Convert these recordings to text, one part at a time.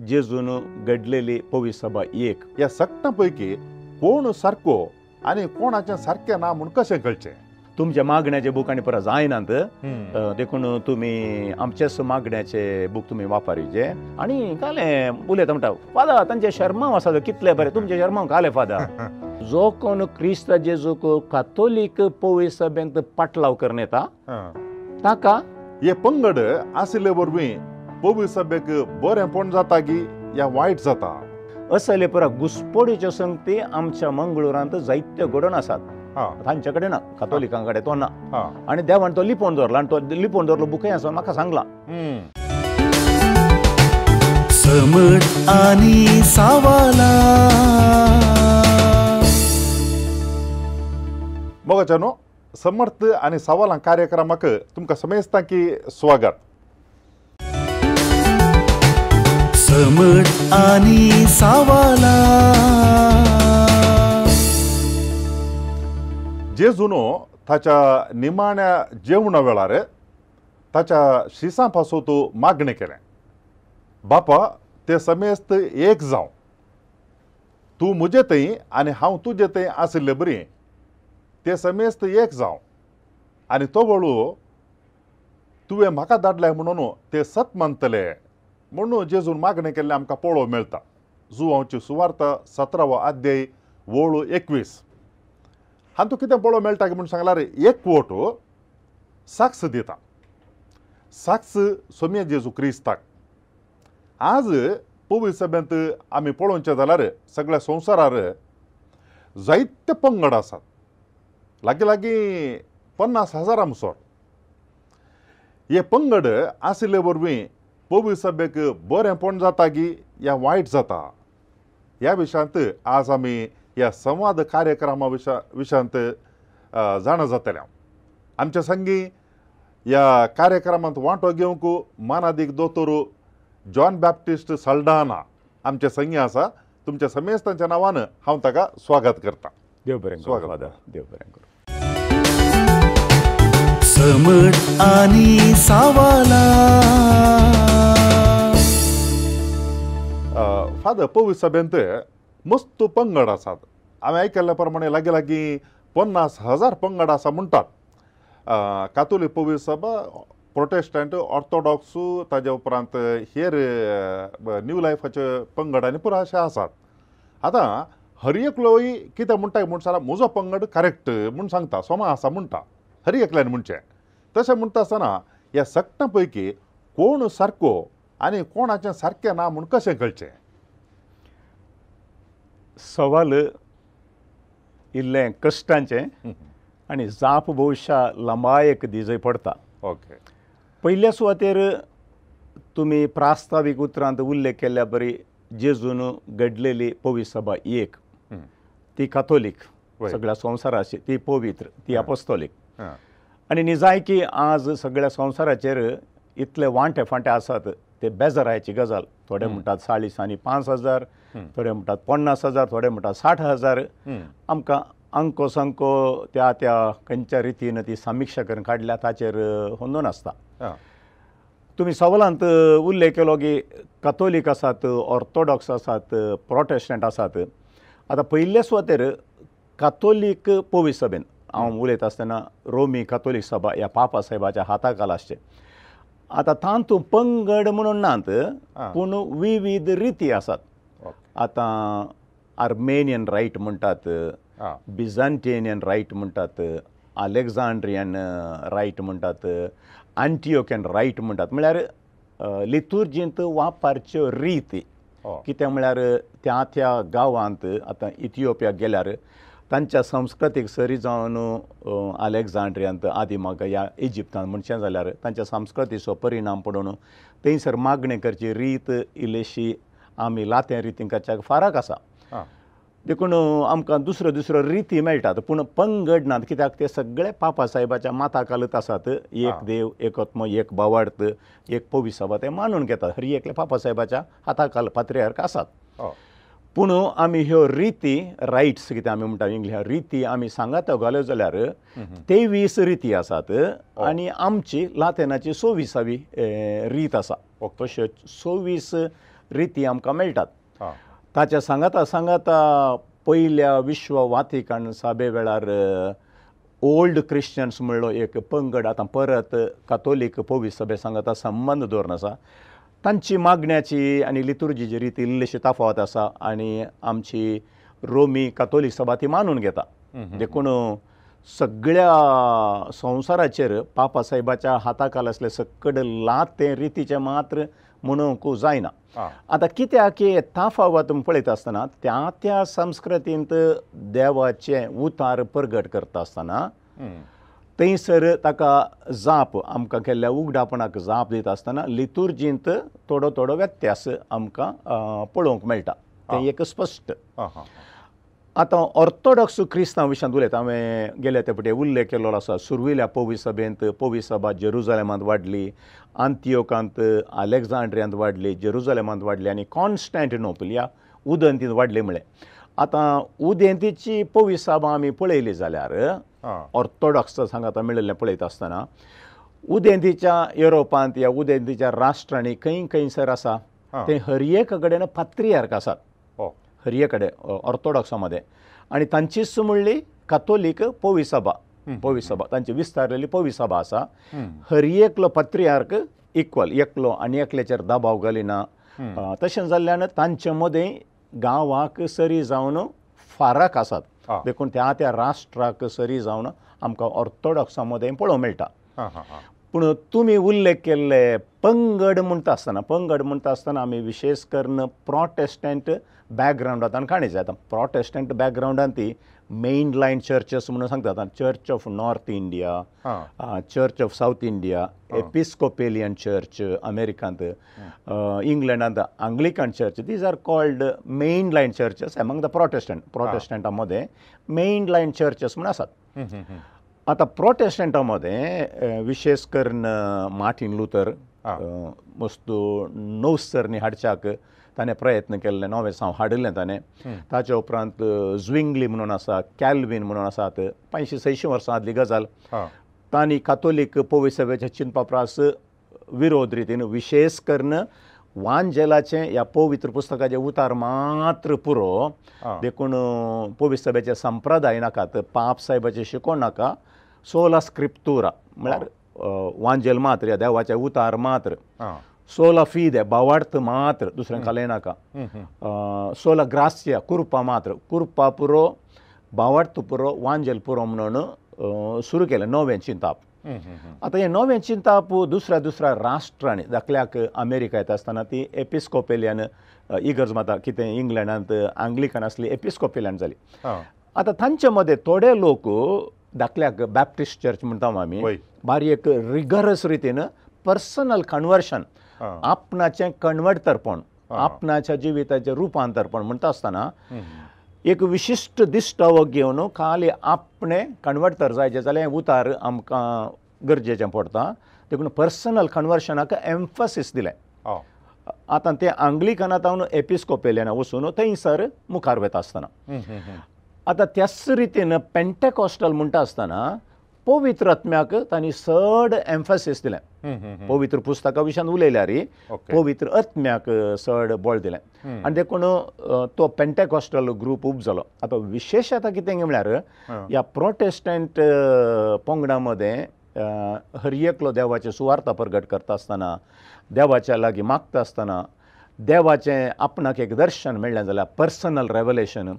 जेजून घडलेली पवी सभा एक. या सक्तांपैकी कोण सारको आणि कोणाचे सारखे ना म्हणून कशें कळचें? तुमच्या मागण्याचे बूक आणि परत जायनात देखून तुम्ही आमचेच मागण्याचे बूक तुम्ही वापरचे आणि काले उलयता म्हणटा फादर तांचे शर्मा आसा कितले बरे तुमचे शर्मा काले फादर. जो कोण क्रिस्त जेजूक कातोलीक पवी सभेंत पाटलाव करून येता ताका हे पंगड आशिल्ले वरवीं पवी सभेक बरेंपण जाता की या वायट जाता? असले पुरा घुसपोडीच्यो संगती आमच्या मंगळुरांत जायत्यो घडोवन आसात. तांचे कडेन ना, कातोलिकां कडेन तो ना. आणि देवान तो लिपोवन दवरला आणि तो लिपोवन दवरलो बुकय आसा म्हाका सांगला. समट आणि सावाला मोगाच्यानो समर्थ आणि सवालां कार्यक्रमाक तुमकां समेस्तां की स्वागत. समट आणि सावाला जेजूनो ताच्या निमाण्या जेवणा वेळार ताच्या शिसां पासून तूं मागणें केलें. बापा ते समेस्त एक जावं, तूं म्हजे थंय आनी हांव तुजे थंय आशिल्लें बरी, ते समेस्त एक जावं आनी तो वळू तुवें म्हाका धाडलाय म्हणून ते सत मानतले म्हणून जेजून मागणें केल्लें आमकां पळोवंक मेळटा. जुवांवची सुवार्त 17 अध्याय वळू 21. हातूंत कितें पळोवंक मेळटा की म्हणून सांगल्यार एक कोट साक्ष दिता. साक्ष सोम्या जेजू क्रिस्ताक. आज पवी सभेंत आमी पळोवचें जाल्यार सगळ्या संवसारार जायते पंगड आसात, लागीं लागीं 50,000 मुसोर. हे पंगड आशिल्ले वरवीं पवी सभेक बरेंपण जाता की या वायट जाता ह्या विशयांत आज आमी ह्या संवाद कार्यक्रमा विशयांत जाणा जातले. आमच्या संगी ह्या कार्यक्रमांत वांटो घेवंक मानादीक दोतोर जॉन बॅप्टिस्ट सल्डाना आमचे संगी आसा. तुमच्या समेस्तांच्या नांवान हांव ताका स्वागत करता. देव बरें करूं फादर, देव बरें करूं. समट आणि सावाला फादर पवी सभेंत मस्त पंगड आसात. हांवें आयकल्ल्या प्रमाणे लागीं लागीं 50,000 पंगड आसा म्हणटात. कातोलीक पवी सभा, प्रोटेस्टंट, ऑर्थोडॉक्स, ताजे उपरांत हेर न्यू लायफाचे पंगड आनी पुराय अशे आसात. आतां हर एकलोय कितें म्हणटा म्हूण सांगला म्हजो पंगड करेक्ट म्हूण सांगता, सोमा आसा म्हणटा हर एकल्यान म्हणचें. तशें म्हणटा आसतना ह्या सक्तां पैकी कोण सारको आनी कोणाचें सारकें ना म्हूण कशें कळचें? सवाल इल्लें कश्टांचें आनी जाप भविश्या लंबायक दिजय पडटा. ओके. पयल्या सुवातेर तुमी प्रास्तावीक उतरांत उल्लेख केल्ल्या बरी जेजून घडलेली पवी सभा एक, ती कातोलीक सगळ्या संवसाराची, ती पवित्र, ती अपोस्तोलीक. आनी निजाय की आज सगळ्या संवसाराचेर इतले वांटे फांटे आसात ते बेजारायची गजाल. थोडे म्हणटात 40 आनी 5,000, थोडे म्हणटात 50,000, थोडे म्हणटात 60,000. आमकां अंको संको त्या त्या खंयच्या रितीन ती समिक्षा करून काडल्या ताचेर होंदून आसता. तुमी सवालांत उल्लेख केलो की कातोलीक आसात, ऑर्थोडॉक्स आसात, प्रोटेस्टंट आसात. आतां पयल्या सुवातेर कातोलीक पवी सभेन हांव उलयता आसतना रोमी कातोलीक सभा ह्या पापा साहेबाच्या हाताखाल आसचें. आतां तातूंत पंगड म्हणून नात, पूण विविध रिती आसात. आतां आर्मेनियन रायट म्हणटात, बिझांटिनियन रायट म्हणटात, अलेक्झांड्रियन रायट म्हणटात, आंटियोकियन रायट म्हणटात. म्हळ्यार लितुर्जींत वापरच्यो रिती कितें म्हळ्यार त्या त्या गांवांत आतां इथिओपियाक गेल्यार तांच्या संस्कृतीक सरी जावन अलेक्झांड्रियांत आदिमाग ह्या इजिप्तांत म्हणचें जाल्यार तांच्या संस्कृतीचो परिणाम पडून थंयसर मागणी करची रीत इल्लीशी आमी लातें रितीन करच्याक फरक आसा. देखून आमकां दुसऱ्यो दुसऱ्यो रिती मेळटात, पूण पंगड नात. कित्याक ते सगळे पापा साहेबाच्या माथाखालच आसात. एक देव, एक आत्मो, एक भावार्थ, एक पवी सभा ते मानून घेतात. हर एकले पापा साहेबाच्या हाताखाल पात्र्यार्क आसात. पूण आमी ह्यो रिती रायट्स कितें आमी म्हणटा इंग्लिश रिती आमी सांगात घाल्यो जाल्यार 23 रिती आसात आनी आमची लातेनाची 26वी रीत आसा. तश्यो 26 रिती आमकां मेळटात. हां ताच्या सांगाता सांगाता पयल्या विश्व वातिकन सभे वेळार ओल्ड क्रिश्चन्स म्हणलो एक पंगड आतां परत कातोलीक पवित्र सभे सांगाता संबंद दवरून आसा. तांची मागण्याची आनी लितुर्जीची रिती इल्लीशी ताफावत आसा आनी आमची रोमी कातोलीक सभा ती मानून घेता. देखून सगळ्या संवसाराचेर पापा साहेबाच्या हाताखाल असले सकड लात ते रितीचे मात्र म्हणूंक जायना. आतां कित्याक की ताफावत पळयता आसतना त्या त्या संस्कृतींत देवाचें उतार प्रगट करता आसतना थंयसर ताका जाप आमकां केल्ल्या उगडापणाक जाप दिता आसतना लितुर्जींत थोडो थोडो व्यत्यास आमकां पळोवंक मेळटा. तें एक स्पश्ट. आतां ऑर्थोडॉक्स क्रिस्तांव विशयांत उलयता. हांवें गेल्या ते फावटी उल्लेख केल्लो आसा. सुरविल्ल्या पवित्र सभेंत पवित्र सभा जेरुजालेमांत वाडली, आंतियोकांत अलेक्झांड्रियांत वाडली, जेरुजालेमांत वाडली आनी कॉन्स्टँटिनोपल ह्या उदंतींत वाडली म्हळें. आतां उदेंतीची पवित्र सभा आमी पळयली जाल्यार ऑर्थोडॉक्स सांगाता मेळिल्लें पळयता आसतना उदेंतीच्या युरोपांत ह्या उदेंतीच्या राष्ट्रांनी खंय खंयसर आसा ते हर एक कडेन पात्रियार्क आसात. हर एक कडेन ऑर्थोडॉक्सा मध्ये आनी तांचीच म्हणली कातोलीक पवित्र सभा तांची विस्तारलेली पवित्र सभा आसा. हर एकलो पात्रियार्क इक्वल एकलो आनी एकल्याचेर दबाव घालिना. तशें जाल्ल्यान तांचे मदें गांवाक सरी जावन फाराक आसात. देखून त्या त्या राष्ट्राक सरी जावन आमकां ऑर्थोडॉक्सा मदें पळोवंक मेळटा. पूण तुमी उल्लेख केल्ले पंगड म्हणटा आसतना आमी विशेश करून प्रोटेस्टंट बॅकग्रावंडांतल्यान काणयचे. आतां प्रोटेस्टंट बॅकग्रावंडांत ती मेन लायन चर्चेस म्हणून सांगतात. Church of north India, church of south India, episcopalian church अमेरिकांत, इंग्लंडांत Anglican church. These are called main line churches among the प्रोटेस्टंटा मध्ये मेन लायन चर्चेस म्हणून आसात. आतां प्रोटेस्टंटा मध्ये विशेष करून मार्टिन लुथर मस्तू नवसरणी हाडच्याक ताणें प्रयत्न केल्ले. नवें सांव हाडिल्लें ताणें. ताचे उपरांत झ्विंगली म्हणून आसा, कॅल्विन म्हणून आसात. 500-600 वर्सां आदली गजाल. तांणी कातोलीक पवित्र सभेच्या चिंतपाप्रास विरोध रितीन विशेष करून वांजेलाचें ह्या पवित्र पुस्तकाचें उतार मात्र पुरो. देखून पवित्र सभेचे संप्रदाय नाकात, पाप साहेबाचें शिकोवण नाका, सोला स्क्रिप्तुरा म्हळ्यार वांजेल मात्र ह्या देवाचे उतार मात्र, सोला फिदे भावार्थ मात्र दुसऱ्यां कालय नाका, सोला ग्रासिया कुरपा मात्र, कुरपा पुरो भावार्थ पुरो वांजेल पुरो म्हणून सुरू केलें नवें चिंताप. आतां हें नवें चिंताप दुसऱ्या दुसऱ्या राष्ट्रांनी दाखल्याक अमेरिका येता आसतना ती एपिस्कोपेलियन इगर्ज माता कितें इंग्लंडांत अँग्लिकन आसली एपिस्कोपेलियन जाली. आतां तांचे मदें थोडे लोक दाखल्याक बॅप्टिस्ट चर्च म्हणटा आमी बारीक रिगरस रितीन पर्सनल कन्वर्शन आपणाचें कन्वर्टरपण आपणाच्या जिविताचें रुपांतरपण म्हणटा आसतना एक विशिश्ट दिश्टावो घेवन खाली आपणें कन्वर्टर जायचें जाल्यार हें उतार आमकां गरजेचें पडटा. देखून पर्सनल कन्वर्शनाक एम्फसीस दिलें. आतां तें अँग्लिकनांत एपिस्कोपेलियना वचून थंयसर मुखार वता आसतना आतां त्याच रितीन पेंटेकॉस्टल म्हणटा आसतना पवित्र आत्म्याक तांणी चड एम्फसीस दिलें. पवित्र पुस्तका विशयान उलयल्यार पवित्र आत्म्याक चड बळ दिलें आनी देखून तो पेंटेकॉस्टल ग्रूप उब जालो. आतां विशेश आतां कितें म्हळ्यार ह्या प्रोटेस्टंट पंगडा मदें हर एकलो देवाचें सुवार्ता प्रगट करता आसतना देवाच्या लागीं मागता आसतना देवाचें आपणाक एक दर्शन मेळ्ळें जाल्यार पर्सनल रेवलेशन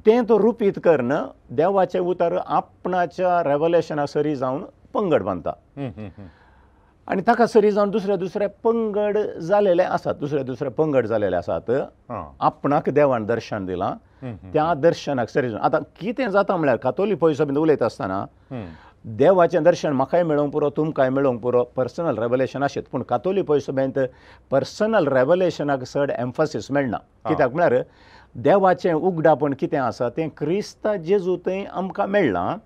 तें तो रुपीत करून देवाचें उतार आपणाच्या रेवलेशना सरी जावन पंगड बांदता. आनी ताका सरी जावन दुसरे दुसरे पंगड जालेले आसात. आपणाक देवान दर्शन दिलां त्या दर्शनाक सरी जावन. आतां कितें जाता म्हळ्यार कातोलीक पवित्र सभेंत उलयता आसतना देवाचें दर्शन म्हाकाय मेळोवंक पुरो तुमकांय मेळोवंक पुरो पर्सनल रेवलेशन आशित. पूण कातोलीक पवित्र सभेंत पर्सनल रेवलेशनाक चड एम्फसीस मेळना. कित्याक म्हळ्यार देवाचें उगडापण कितें आसा तें क्रिस्त जेजू थंय आमकां मेळ्ळां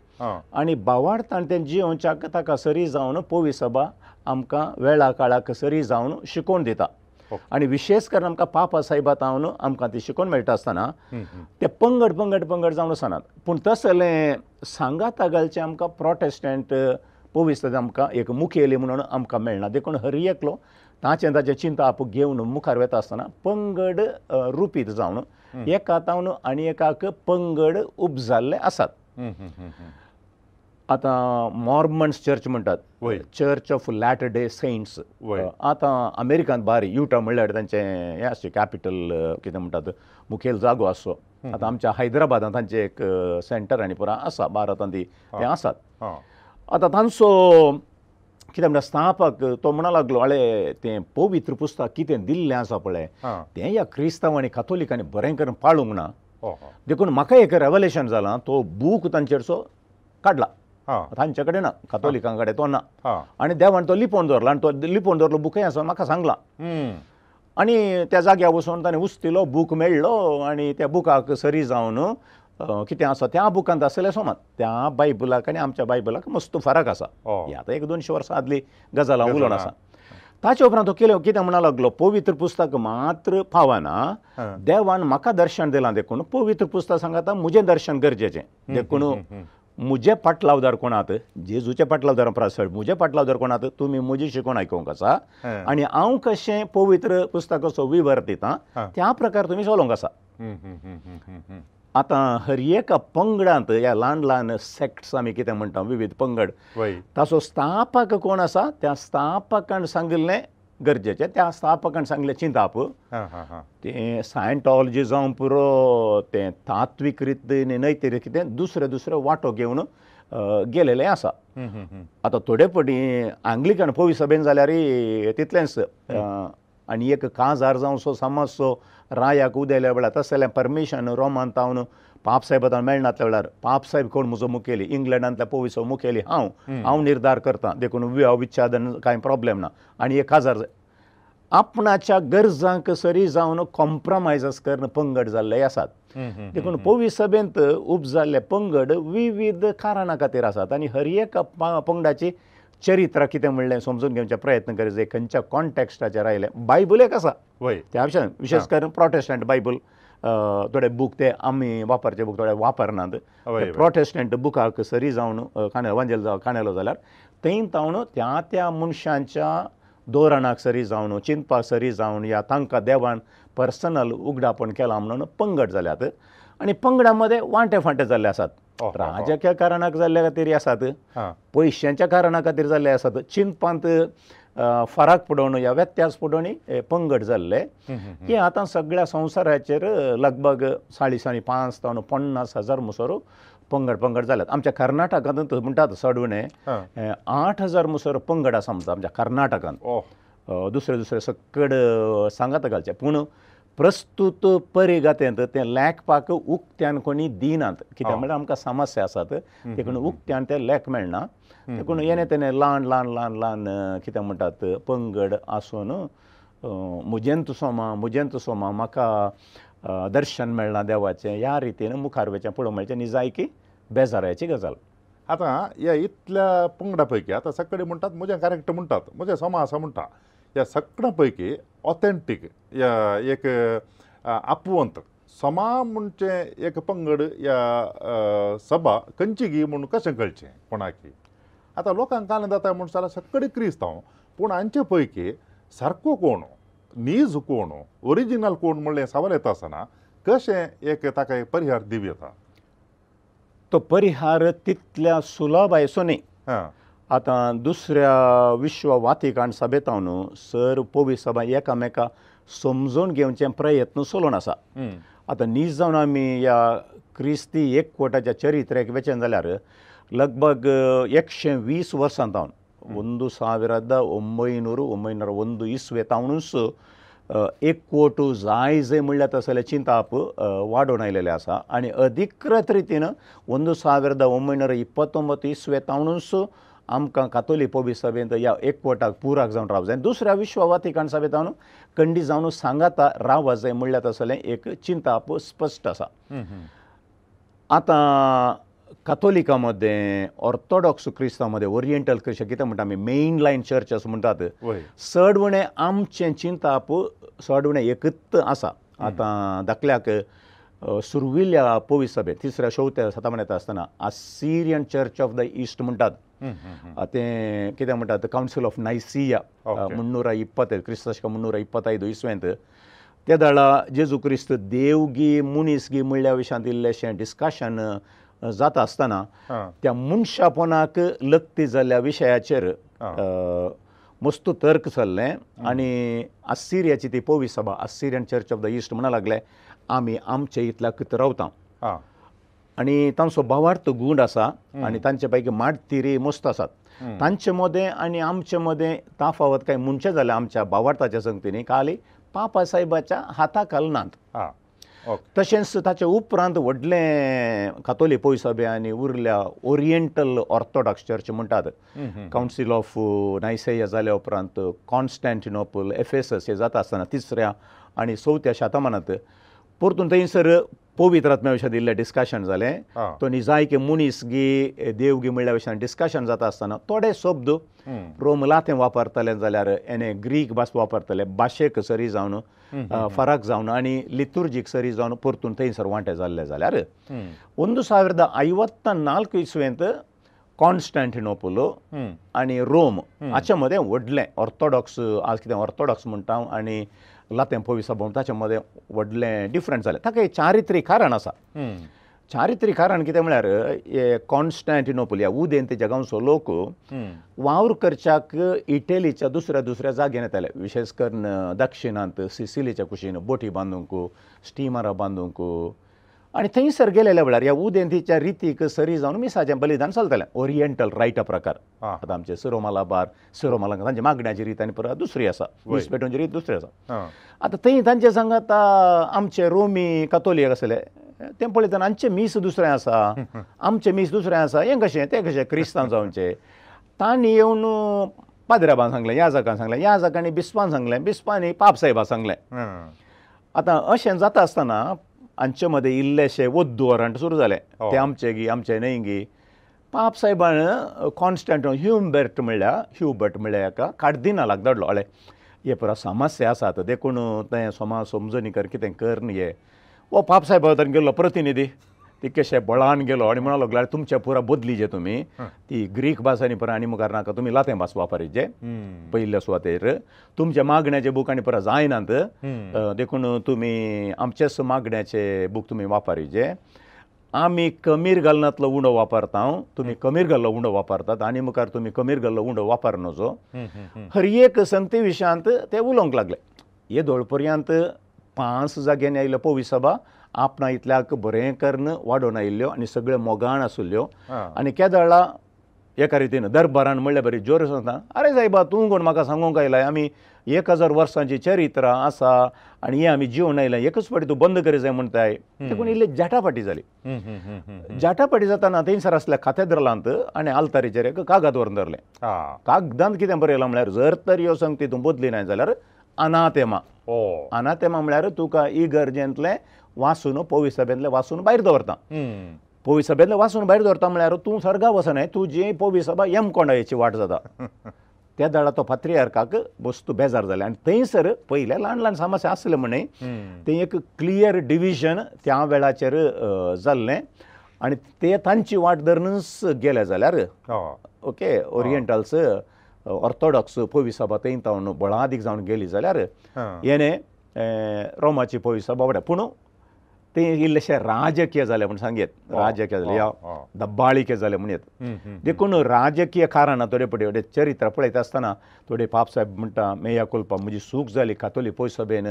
आनी भावार्थान तें जियोवच्याक ताका सरी जावन पवित्र सभा आमकां वेळा काळाक सरी जावन शिकोवन दिता. आनी विशेश करून आमकां पापा साहेबांत आमकां ती शिकोवन मेळटा आसतना ते पंगड जावन वचनात. पूण तसलें सांगाता घालचें आमकां प्रोटेस्टंट पवित्र आमकां एक मुखेली म्हणून आमकां मेळना. देखून हर एकलो ताचे ताचे चिंता आप घेवन मुखार वता आसतना पंगड रुपीत जावन एका तावन आनी एकाक पंगड उपजाल्ले आसात. आतां मॉर्मन्स चर्च म्हणटात, church of latter day saints. आतां अमेरिकांत भारी युटा म्हणल्यार तांचें हें आसचें कॅपिटल कितें म्हणटात, मुखेल जागो आसचो. आतां आमच्या हैदराबादांत तांचें एक सेंटर आनी पुरा आसा, भारतांत ते आसात. आतां तांचो कितें म्हणटा स्थापक तो म्हणा लागलो, आळे तें पवित्र पुस्तक कितें दिल्लें आसा पळय तें ह्या क्रिस्तांव आनी काथोलिकांनी बरें करून पाळूंक ना. देखून म्हाका एक रेवलेशन जालां, तो बूक तांचेरचो काडला, तांचे कडेन ना, काथोलिकां कडेन तो ना, आनी देवान तो लिपोवन दवरला. आनी तो लिपोवन दवरलो बुकय आसा म्हाका सांगला. आनी त्या जाग्यार वचून ताणें उस्तिलो, बूक मेळ्ळो आनी त्या बुकाक सरी जावन कितें आसा त्या बुकांत आसलें सोमात. त्या बायबलाक आनी आमच्या बायबलाक मस्त फरक आसा. ही आतां 100-200 वर्सां आदली गजाल हांव उलोवन आसा. ताचे उपरांत तो कितें म्हणा लागलो, पवित्र पुस्तक मात्र फावना, देवान म्हाका दर्शन दिलां, देखून पवित्र पुस्तक सांगता म्हजें दर्शन गरजेचें. देखून म्हजे पाटलावदार कोणात, जेजूचे पाटलावदार प्रासळ, म्हजे पाटलावदार कोणात, तुमी म्हजी शिकवण आयकूंक आसा आनी हांव कशें पवित्र पुस्तकाचो विवर दितां त्या प्रकार तुमी चलोवंक आसा. आतां हर एका पंगडांत ह्या ल्हान ल्हान सॅक्ट्स आमी कितें म्हणटा, विविध पंगड, ताचो स्थापक कोण आसा त्या स्थापकान सांगिल्लें गरजेचें. त्या स्थापकान सांगलें चिंताप तें सायंटॉलॉजी जावं पुरो तें तात्वीक रितीन नैतीक कितें दुसरे वांटो घेवन गेलेलें आसा. आतां थोडे फावटी आंग्लिकन पवी सभेन जाल्यारय तितलेंच. आनी एक काजार जावं सो समाजसो रायाक उदेल्या वेळार तशें जाल्यार परमिशन रोमान तावन पाप साहेबान मेळनातल्या वेळार पाप साहेब कोण म्हजो मुखेली, इंग्लंडांतल्या पोविसो मुखेली हांव निर्धार करतां. देखून विच्छादन कांय प्रॉब्लेम ना. आनी एक काजार आपणाच्या गरजांक सरी जावन कॉम्प्रमायज करून पंगड जाल्ले आसात. देखून पवी सभेंत उपजाल्ले पंगड विविध कारणां खातीर आसात आनी हर एका पंगडाची चरित्र कितें म्हणलें समजून घेवचे प्रयत्न करीत. खंयच्या कॉन्टेक्स्टाचेर आयलें. बायबल एक आसा त्या विशेश करून प्रोटेस्टंट बायबल. थोडे बूक ते आमी वापरचे बूक थोडे वापरनात. प्रोटेस्टंट बुकाक सरी जावन वांजेल जावं काणयलो जाल्यार थंय तावन त्या मनशांच्या धोरणाक सरी जावन, चिंतपाक सरी जावन, या तांकां देवान पर्सनल उगडापण केलां म्हणून पंगड जाल्यात. आनी पंगडा मदें वांटे फांटे जाल्ले आसात. राजकीय कारणाक जाल्ल्या खातीर आसात, पयशांच्या कारणा खातीर जाल्ले आसात, चिंतपांत फरक पडोवन या व्यत्यास पडोवन पंगड जाल्ले की आतां सगळ्या संवसाराचेर लगभग 5.5 ते 50,000 मुसोर पंगड जाल्यात. आमच्या कर्नाटकांत म्हणटात सडवणे 8,000 मुसोर पंगड आसा म्हणटा आमच्या कर्नाटकांत. दुसरे सकड सांगात घालचे. पूण प्रस्तुत परिगतेंत तें लेखपाक उक्त्यान कोणी दिनात. कित्याक म्हळ्यार आमकां समस्या आसात, देखून उक्त्यान तें लेख मेळना. देखून येणे तेणे ल्हान कितें म्हणटात पंगड आसून मुजेंत सोमा म्हाका दर्शन मेळना देवाचें ह्या रितीन मुखार वचचें पळोवंक मेळचें. निजायकी बेजाराची गजाल. आतां ह्या इतल्या पंगडा पैकी आतां सगळे म्हणटात म्हजें कॅरेक्टर म्हणटात, म्हजें समा आसा म्हणटा. ह्या सगळ्यां पैकी ऑथेंटीक एक आपुवंत समा म्हणचे एक पंगड या सभा खंयची घी म्हणून कशें कळचें कोणाकी. आतां लोकांक कान जाता म्हणून जाल्यार सगळे क्रिस्तांव, पूण हांचे पैकी सारको कोण, नीज कोण, ओरिजिनल कोण म्हणलें सवाल येता आसतना कशें एक ताका एक परिहार दिव येता. तो परिहार तितल्या सुलभ आयसो न्ही. आतां दुसऱ्या विश्व वातिकान सभेतावन सर पोवी सभा एकामेका समजून घेवचे प्रयत्न चलून आसा. आतां नीज जावन आमी ह्या क्रिस्ती एकवटाच्या चरित्र्याक वेचन जाल्यार लगभग 120 वर्सां तावन 1901 इस्वेतावनूच एकवट जाय जे म्हणल्यार तसले चिंताप वाडोवन आयलेले आसा. आनी अधिकृत रितीन 1929 इस्वेतावनूच आमकां कातोलीक पवी सभेंत ह्या एकवटाक पुराक जावन रावं जाय. दुसऱ्या विश्व वातिकान सभेतावन खंडी जावन सांगाता राव जाय म्हणल्यार तसलें एक चिंताप स्पश्ट आसा. आतां कातोलिका मध्ये, ऑर्थोडॉक्स क्रिस्तांव मध्ये, ओरिएंटल क्रिश्चन कितें म्हणटा आमी मेन लायन चर्च अशें म्हणटात, चडवणें आमचें चिंताप चडवणें एकच आसा. आतां दाखल्याक सुरविल्ल्या पवित्र सभेत तिसऱ्या चवथ्या शतमानांत आसतना Assyrian church of the east म्हणटात. ते कितें म्हणटात कावन्सील ऑफ नायसिया 320 क्रिस्तशक 325 इस्व्यांत त्या दाळा जेजू क्रिस्त देवगी मुनीसगी म्हणल्या विशयांत इल्लेशें डिस्कशन जाता आसतना त्या मनशापणाक लक्ती जाल्ल्या विशयाचेर मस्त तर्क चल्लें आनी असिरियाची ती पवित्र सभा Assyrian church of the east म्हणा लागले आमी आमचे इतल्या कितें रावता आनी तांचो भावार्थ गूण आसा आनी तांचे पैकी माडतिरी मस्त आसात. तांचे मदें आनी आमचे मदें ताफावत कांय म्हणचे जाल्यार आमच्या भावार्थाच्या संगतींनी खाली पापा साहेबाच्या हाताखाल नात. तशेंच ताचे उपरांत व्हडलें कातोलीक पवित्र सभे आनी उरल्या ओरिएंटल ऑर्थोडॉक्स चर्च म्हणटात. कावन्सील ऑफ नायसिया जाल्या उपरांत कॉन्स्टँटिनोपल एफेसस हे जाता आसतना तिसऱ्या आनी चवथ्या शतमानांत परतून थंयसर पवित्र आत्म्या विशयां दिल्लें डिस्कशन जालें. तो न्ही जायके मुनीसगी देवगी म्हणल्या विशयान डिस्कशन जाता आसतना थोडे शब्द रोम लातें वापरतले जाल्यार एने ग्रीक भास वापरतले भाशेक सरी जावन फरक जावन आनी लितुर्जीक सरी जावन परतून थंयसर वांटे जाल्ले जाल्यार 1954 इस्वेंत कॉन्स्टँटिनोपल आनी रोम हाचे मदें व्हडलें ऑर्थोडॉक्स आज कितें ऑर्थोडॉक्स म्हणटा आनी लातें पवित्र सभा ताचे मदें व्हडलें डिफरंट जालें. ताका एक चारित्रीक कारण आसा. चारित्रीक कारण कितें म्हळ्यार हे कॉन्स्टँटिनोपल ह्या उदेंत जगांचो लोक वावर करच्याक इटलीच्या दुसऱ्या जाग्यान येताले. विशेष करून दक्षिणांत सिसिलीच्या कुशीन बोटी बांदूंक स्टिमरां बांदूंक आनी थंयसर गेलेल्या वेळार ह्या उदेंतीच्या रितीक सरी जावन मिसाचें बलिदान चलतालें. ओरिएंटल रायटा प्रकार आतां आमचे सिरोमालाबार सिरोमालांक तांची मागण्याची रीत आनी परत दुसरी आसा वीस पेटोवची रीत दुसरी आसा. आतां थंय तांचे सांगात आमचे रोमी कातोलीक आसले तें पळयतना आमचे मीस दुसरें आसा आमचें मीस दुसरें आसा हें कशें तें कशें क्रिस्तांव जावचें. तांणी येवन पाद्र्याबान सांगलें याजकान सांगलें याजकांनी बिस्पान सांगलें बिस्पांनी पाप साहेबा सांगलें. आतां अशें जाता आसतना हांचे मदें इल्लेशे वद्दू वरांट सुरू जालें. ते आमचे गी आमचे न्हय गी पाप साहेबान कॉन्स्टँटो ह्युबर्ट म्हणल्या हाका कार्दिनालाक धाडलो. हळे हे पुरा समस्या आसात देखून तें समाज समजूनी कर कितें कर न्ही हे वो पाप साहेबा तर गेल्लो प्रतिनिधी तितकेशे बळान गेलो आनी म्हणूंक लागलो तुमचे पुरा बदलीचे तुमी ती ग्रीक भास आनी पुरा आनी मुखार नाका तुमी लातें भास वापरीचे पयल्या सुवातेर तुमचे मागण्याचे बूक आनी पुरा जायनात देखून तुमी आमचेच मागण्याचे बूक तुमी वापरीचे. आमी कमीर घालनातलो उंडो वापरता तुमी कमीर घाल्लो उंडो वापरतात आनी मुखार तुमी कमीर घाल्लो उंडो वापरनोचो. हर एक संगती विशयांत ते उलोवंक लागले. हे दोळपर्यंत 5 जाग्यांनी आयिल्लो पवित्र सभा आपणा इतल्याक बरें करून वाडोवन आयिल्ल्यो आनी सगळ्यो मोगाण आसुल्ल्यो आनी केदळा एका रितीन दरबारान म्हणलें बरें जोर सांगता आरे सायबा तूं कोण म्हाका सांगूंक आयलाय आमी 1000 वर्सांची चरित्रां आसा आनी हें आमी जिवन आयलां एकच फावटी तूं बंद करी जाय म्हणटाय. देखून इल्ली जाटापाटी जाली. जाटापाटी जाताना थंयसर आसल्या कॅथेड्रलांत आनी आल्तारीचेर एक कागद व्हरून धरलें. कागदांत कितें बरयलां म्हळ्यार जर तर ह्यो संगती तूं बदली नाय जाल्यार अनाथेमा. अनाथेमा म्हळ्यार तुका इगर्जेंतलें वाचून पवित्र सभेंतलें वाचून भायर दवरता. पवित्र सभेंतलें वाचून भायर दवरता म्हळ्यार तूं सर्गा वचनाय तुजी पवित्र सभा कोंडायेची वाट जाता. त्या दाळा तो पात्रियार्काक बस्तू बेजार जालें आनी थंयसर पयले ल्हान ल्हान समस्या आसले म्हणे तें एक क्लियर डिविजन त्या वेळाचेर जाल्लें आनी ते तांची वाट धरूनच गेले जाल्यार ओके ओरिएंटल्स ऑर्थोडॉक्स पवित्र सभा थंय तावन बळादीक जावन गेली जाल्यार हेणे रोमाची पवित्र सभा वाडा. पूण ते इल्लेशे राजकीय जाले म्हूण सांगेत राजकीय जाले या दब्बाळीके जाले म्हणत. देखून राजकीय कारणां थोडे पडे चरित्र पळयता आसतना थोडे पाप साहेब म्हणटा मेया कोलपा म्हजी चूक जाली कातोलीक पवित्र सभेन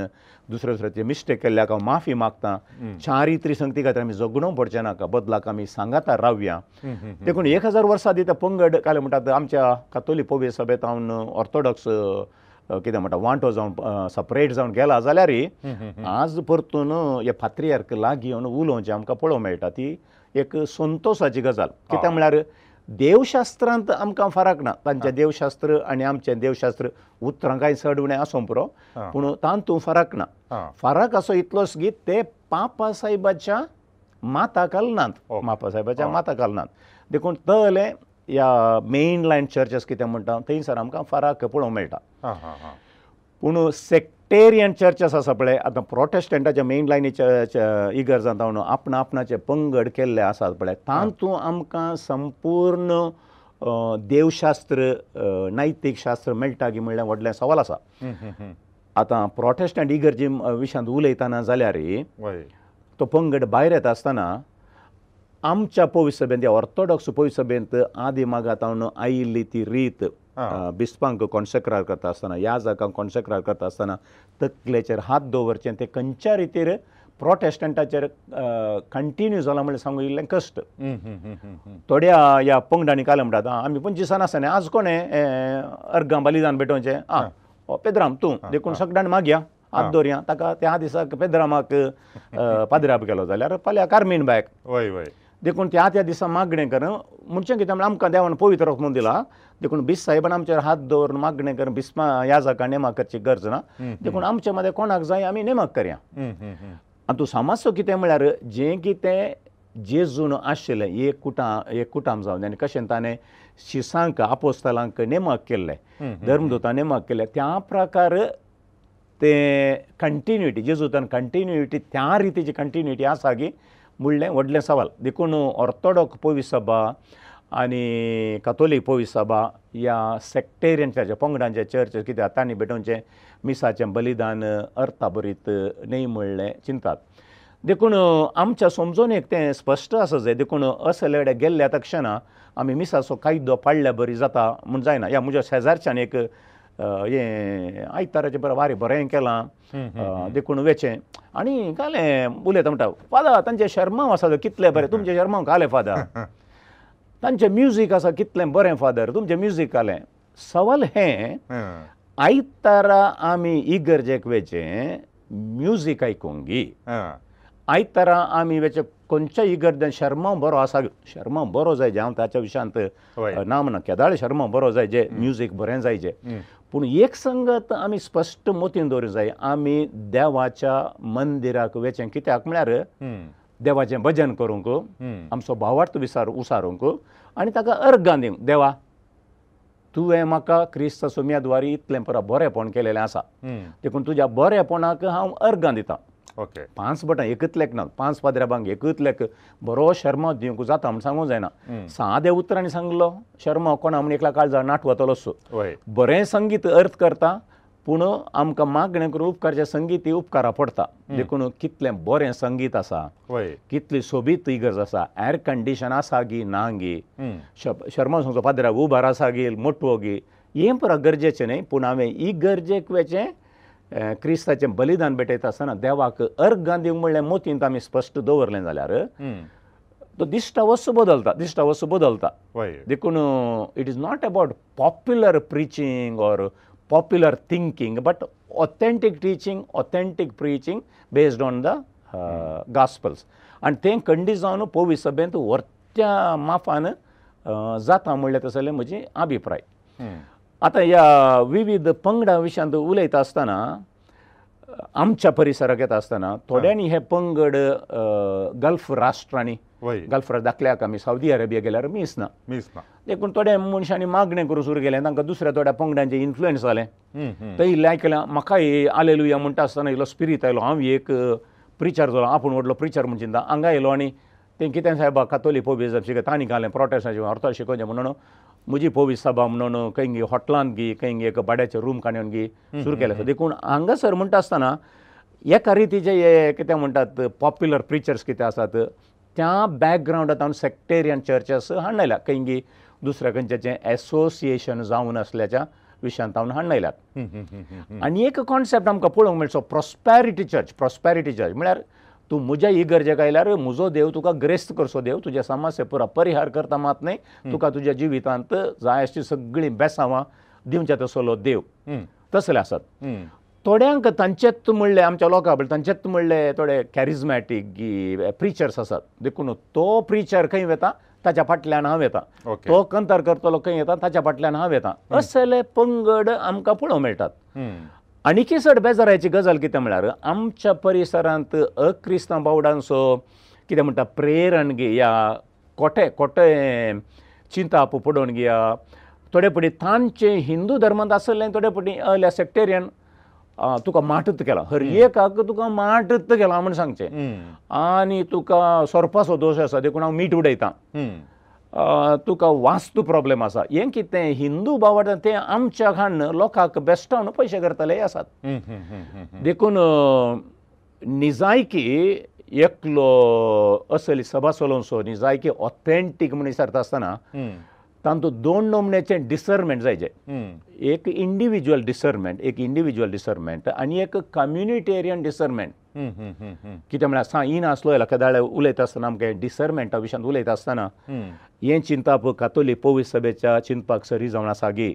दुसरे मिस्टेक केल्ल्याक हांव माफी मागता. चारित्री संगती खातीर आमी जगणो पडचे नाका बदलाक आमी सांगाता रावया. देखून 1000 वर्सां आदी ते पंगड काले म्हणटात आमच्या कातोलीक पवित्र सभेत हांव ऑर्थोडॉक्स कितें म्हणटा वांटो जावन सपरेट जावन गेला जाल्यार आज परतून हे पात्रियार्क लागीं येवन उलोवचें आमकां पळोवंक मेळटा. ती एक संतोशाची गजाल. कित्याक म्हळ्यार देवशास्त्रांत आमकां फरक ना. तांचें देवशास्त्र आनी आमचें देवशास्त्र उतरां कांय चड उणें आसूं पुरो पूण तातूंत फरक ना. फरक असो इतलोच की ते पापा साहेबाच्या माता घालनात मापा साहेबाच्या माता घालनात. देखून तले ह्या मेन लायन चर्चीस कितें म्हणटा थंयसर आमकां फरक पळोवंक मेळटा. पूण सेक्टेरियन चर्चेस आसा पळय आतां प्रोटेस्टंटाच्या मेन लायनीच्या इगर्जांत हांव आपणाचे पंगड केल्ले आसात पळय तातूंत आमकां संपूर्ण देवशास्त्र नैतीक शास्त्र मेळटा की म्हणल्यार व्हडलें सवाल आसा. आतां प्रोटेस्टंट इगर्जे विशयांत उलयतना जाल्यार तो पंगड भायर येता आसतना आमच्या पवित्र सभेंत ऑर्थोडॉक्स पवित्र सभेंत आदी मागात हांव आयिल्ली ती रीत बिस्पांक कॉन्सेक्रार करता आसतना याजकांक कॉन्सेक्रार करता आसतना तकलेचेर हात दवरचें तें खंयच्या रितीर प्रोटेस्टंटाचेर कंटिन्यू जालां म्हणल्यार सांगूं इल्लें कश्ट. थोड्या ह्या पंगडांनी काल म्हणटात आमी 25 दिसांनी आसतना आज कोणें अर्गां बलिदान भेटोवचें पेद्राम तूं देखून सगळ्यांनी मागया हात दवरया ताका त्या दिसाक पेद्रामाक पाद्राब केलो जाल्यार फाल्यां कार्मीन बायक देखून त्या दिसा मागणें कर म्हणचें कितें म्हळ्यार आमकां देवान पवित्र म्हणून दिला देखून बीस साहेबान आमचेर हात दवरून मागणें कर बिस्मा याजकां नेमाक करची गरज ना देखून आमचे मदें कोणाक जाय आमी नेमाक करया. आनी तूं समजचो कितें म्हळ्यार जें कितें जेजून आशिल्लें एक कुटाम जावन आनी कशें ताणें शिसांक आपोस्तलांक नेमाक केल्लें धर्मदूतांक नेमाक केल्लें त्या प्रकार तें कंटिन्युटी जेजूतान कंटिन्युटी त्या रितीची कंटिन्युटी आसा की म्हणलें व्हडलें सवाल. देखून ऑर्थोडॉक्स पवित्र सभा आनी कॅथोलीक पवित्र सभा ह्या सेक्टेरियनच्या पंगडांचे चर्च कितें तांणी भेटोवचें मिसाचें बलिदान अर्थाभरीत न्ही म्हणलें चिंतात. देखून आमच्या समजोनेक तें स्पश्ट आसा जाय देखून असले कडेन गेल्ल्या तक्षणा आमी मिसाचो कायदो पाळ्ळ्या बरी जाता म्हूण जायना. ह्या म्हज्या शेजारच्यान एक हें आयताराचें बरें केलां देखून वेचें आनी कालें उलयता म्हणटा फादर तांचे शर्मांव आसा कितले बरें तुमचे शर्मांव कालें फादर तांचें म्युजीक आसा कितलें बरें फादर तुमचें म्युजीक कालें. सवाल हें आयतारा आमी इगर्जेक वेचें म्युजीक आयकुंगी आयतारा आमी वेचें खंयच्या इगर्जेन शर्मांव बरो आसा शर्मांव बरो जाय जे हांव ताच्या विशयांत ना म्हणना केदाळे शर्मांव बरो जाय जे म्युजीक बरें जाय जे पूण एक संगत आमी स्पश्ट मोतीन दवरूंक जाय आमी देवाच्या मंदिराक वेचें कित्याक म्हळ्यार देवाचें भजन करूंक आमचो भावार्थ उसारूंक आनी ताका अर्गां दिवंक देवा तुवें म्हाका क्रिस्ताचो मेदवारी इतलें परा बरेंपण केलेलें आसा देखून तुज्या बरेंपणाक हांव अर्गां दितां. 5 बटां एकतलेक ना 5 पाद्र्याबांक एकतलेक बरो शर्मा दिवंक जाता म्हूण सांगूंक जायना. सादें उतरांनी सांगलो शर्मा कोणा म्हूण एकल्या काळजार नाटवतलो बरें संगीत अर्थ करता पूण आमकां मागणें करून उपकारचें संगीत ही उपकारा पडटा. देखून कितलें बरें संगीत आसा कितली सोबीत इगर्ज आसा एर कंडिशन आसा गी ना गी शर्मा सांगचो पाद्र्याक उबार आसा गी मोटवो गी हें परा गरजेचें न्ही पूण हांवें इगर्जेक वेचें क्रिस्ताचें बलिदान भेटयता आसतना देवाक अर्गां दिवंक म्हणलें मोतींत आमी स्पश्ट दवरलें जाल्यार तो दिश्टा वस्तू बदलता. देखून it is not about popular preaching or popular thinking but authentic teaching authentic preaching based on the gospels आनी तें खंडी जावन पवित्र सभेंत वर्त्या माफान जाता म्हणलें तसलें म्हजी अभिप्राय. आतां ह्या विविध पंगडां विशयांत उलयता आसतना आमच्या परिसराक येता आसतना थोड्यांनी हे पंगड गल्फ राष्ट्रांनी गल्फ दाखल्याक आमी सावदी अरेबिया गेल्यार मीस ना देखून थोड्या मनशांनी मागणें करूं सुरू केलें तांकां दुसऱ्या थोड्या पंगडांचें इन्फ्लुएन्स जालें थंय इल्लें आयकलें म्हाकाय आलेलुया म्हणटा आसतना इल्लो स्पिरीट आयलो हांव एक प्रिचर जालो आपूण व्हडलो प्रिचर म्हूण चिंता हांगा येयलो आनी तें कितें साहेब कॅथोलीक पवित्र शिकय तांणी घालें प्रोटेस्टाचें ऑर्थोडॉक्स शिकोवचें म्हणून म्हजी पवित्र सभा म्हणून खंय हॉटेलांत गी खंय एक भाड्याचें रूम काडून गी सुरू केलें. देखून हांगासर म्हणटा आसतना एका रितीचे हे कितें म्हणटात पॉप्युलर प्रिचर्स कितें आसात त्या बॅकग्रावंडांत हांव सेक्टेरियन चर्चेस हाडून खंय दुसऱ्या खंयच्याचें एसोसिएशन जावन आसल्याच्या विशयांत हांव हाडून आयल्यात. आनी एक कॉन्सेप्ट आमकां पळोवंक मेळचो प्रॉस्पॅरिटी चर्च म्हळ्यार तूं म्हज्या इगर्जेक आयल्यार म्हजो देव तुका ग्रेस्त करचो देव तुज्या समस्या पुरा परिहार करता मात न्ही तुका तुज्या जिवितांत जाय अशी सगळीं बेसांवां दिवचें तसलो देव तसले आसात. थोड्यांक तांचेच म्हणलें आमच्या लोकां बद्दल तांचेच म्हणलें थोडे कॅरिझमॅटीक प्रिचर्स आसात देखून तो प्रिचर खंय वेता ताच्या फाटल्यान हांव येता तो कंतार करतलो खंय येता ताच्या फाटल्यान हांव येता असले पंगड आमकां पळोवंक मेळटात. आनीकी चड बेजाराची गजाल कितें म्हळ्यार आमच्या परिसरांत अक्रिस्तांव बावडांचो कितें म्हणटा प्रेरण गे या कोटे चिंता पडोवन घेया थोडे पटी तांचे हिंदू धर्मांत आसलें थोडे पटी अल्या सेक्टेरियन तुका माटत केला हर एकाक तुका माटत केला म्हण सांगचें आनी तुका सोरपाचो दोश आसा देखून हांव मीठ उडयतां तुका वास्तू प्रॉब्लेम आसा हें कितें हिंदू बावट तें आमच्या खाण लोकांक बेस्टावन पयशे करतले आसात देखून निजायकी एकलो असली सभा चलोवचो निजायकी ऑथेंटीक म्हण विचारता आसतना तातूंत दोन नमण्याचें डिसर्नमेंट जायचें एक इंडिविज्युअल डिसर्नमेंट आनी एक कम्युनिटेरियन डिसर्नमेंट कितें म्हळ्यार इन आसलो एकादाळे उलयता आसतना आमकां डिसर्नमेंटा विशयान उलयता आसतना हें चिंतप कातोलीक पवित्र सभेच्या चिंतपाक सरी जावन आसा गी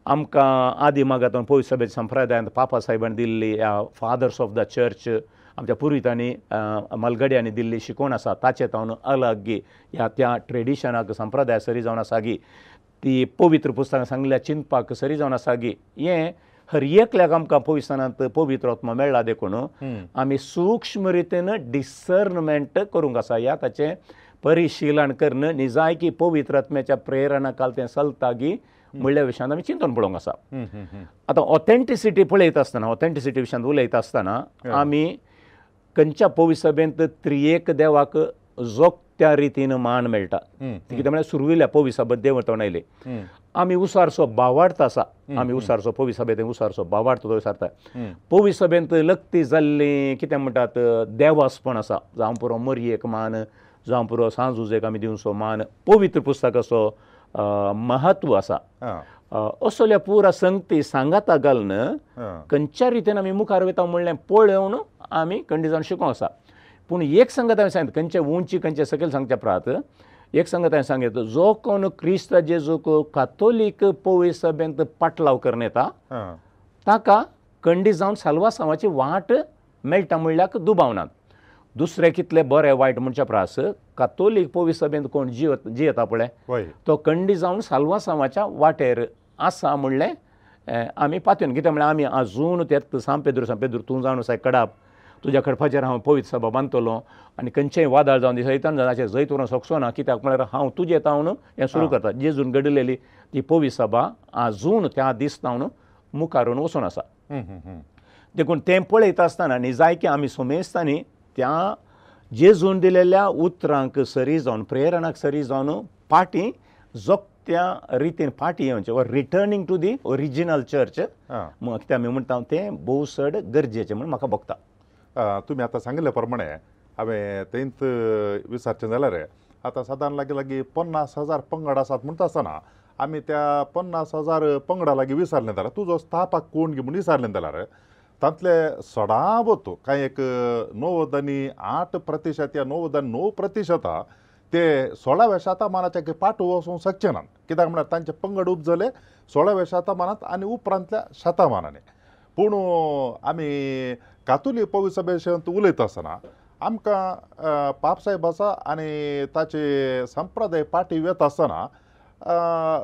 आमकां आदी मागातून पवित्र सभेच्या संप्रदायांत पापा साहेबान Delhi fathers of the church आमच्या पुरोहितांनी मलगड्यांनी दिल्ली शिकवण आसा ताचे तावन अलग गी ह्या त्या ट्रेडिशनाक संप्रदाय सरी जावन आसा गी ती पवित्र पुस्तकां सांगल्या चिंतपाक सरी जावन आसा गी हें हर एकल्याक आमकां पवित्रांत पवित्र आत्मा मेळ्ळा देखून आमी सूक्ष्म रितीन डिसर्नमेंट करूंक आसा ह्या ताचें परिशीलन करून निजायकी पवित्र आत्म्याच्या प्रेरणा काल तें चलता गी म्हणल्या विशयान आमी चिंतून पळोवंक आसा आतां ऑथेंटिसिटी पळयता आसतना ऑथेंटिसिटी विशयान उलयता आसतना आमी खंयच्या पवित्र सभेंत त्रियेक देवाक जोगत्या रितीन मान मेळटा कितें म्हळ्यार सुरविल्ल्या पवित्र सभेंत देव तोंड आयले आमी उसारचो बावार्थ आसा आमी उसारचो पवित्र सभेंत उसारचो बावार्थ तो विचारता पवित्र सभेंत लक्ती जाल्ली कितें म्हणटात देवासपण आसा जावं पुरो मरयेक मान जावं पुरो सांजुजेक आमी दिवचो मान पवित्र पुस्तकाचो महत्व आसा असल्या पुरा संगती सांगाता घालून खंयच्या रितीन आमी मुखार वयता म्हणलें पळोवन आमी खंडी जावन शिकोवंक आसा पूण एक संगत हांवें सांगता खंयचे उंची खंयचे सकयल सांगच्या प्रात एक संगत हांवें सांगितलो जो कोण क्रिस्त जेजूक कातोलीक पवित्र सभेंत पाटलाव करून येता ताका खंडी जावन साल्वासांवाची वाट मेळटा म्हणल्यार दुबावनात दुसरें कितलें बरें वायट म्हणच्या प्रास कातोलीक पवित्र सभेंत कोण जियेता पळय तो खंडी जावन साल्वासांवाच्या वाटेर आसा म्हणलें आमी पातून कितें म्हळ्यार आमी आजून तें सांत पेद्रू तूं जावन आसा कडाप तुज्या कडपाचेर हांव पवित्र सभा बांदतलो आनी खंयचेय वादळ जावन दिसयतान जाणांचें जैत व्हरून सोंसो ना कित्याक म्हळ्यार हांव तुजें तावन हें सुरू करता जेजून घडलेली ती पवित्र सभा आजून त्या दीस तावन मुखारून वचून आसा देखून तें पळयता आसतना निजायकी आमी सोमेस्तांनी त्या जेजून दिलेल्या उतरांक सरी जावन प्रेरणाक सरी जावन फाटीं जोगत्या रितीन फाटीं येवचें वा returning to the original church कितें आमी म्हणटा तें भोव चड गरजेचें म्हूण म्हाका भोगता तुमी आतां सांगिल्ले प्रमाणे हांवें तेंच विचारचें जाल्यार आतां सादारण लागीं 50,000 पंगड आसात म्हणटा आसतना आमी त्या 50,000 पंगडा लागीं विचारलें जाल्यार तुजो स्थापक कोण गी म्हूण विचारलें जाल्यार तांतले सडावतो कांय एक 98% या 99% ते 16व्या शतमानाच्या पाट वचूंक शकचे नात कित्याक म्हळ्यार तांचे पंगड उपजले 16व्या शतमानांत आनी उपरांतल्या शतमानांनी पूण आमी कातोलीक पवित्र सभेंत उलयता आसतना आमकां पापसाहेब आसा आनी ताचे संप्रदाय पाटी वेता आसतना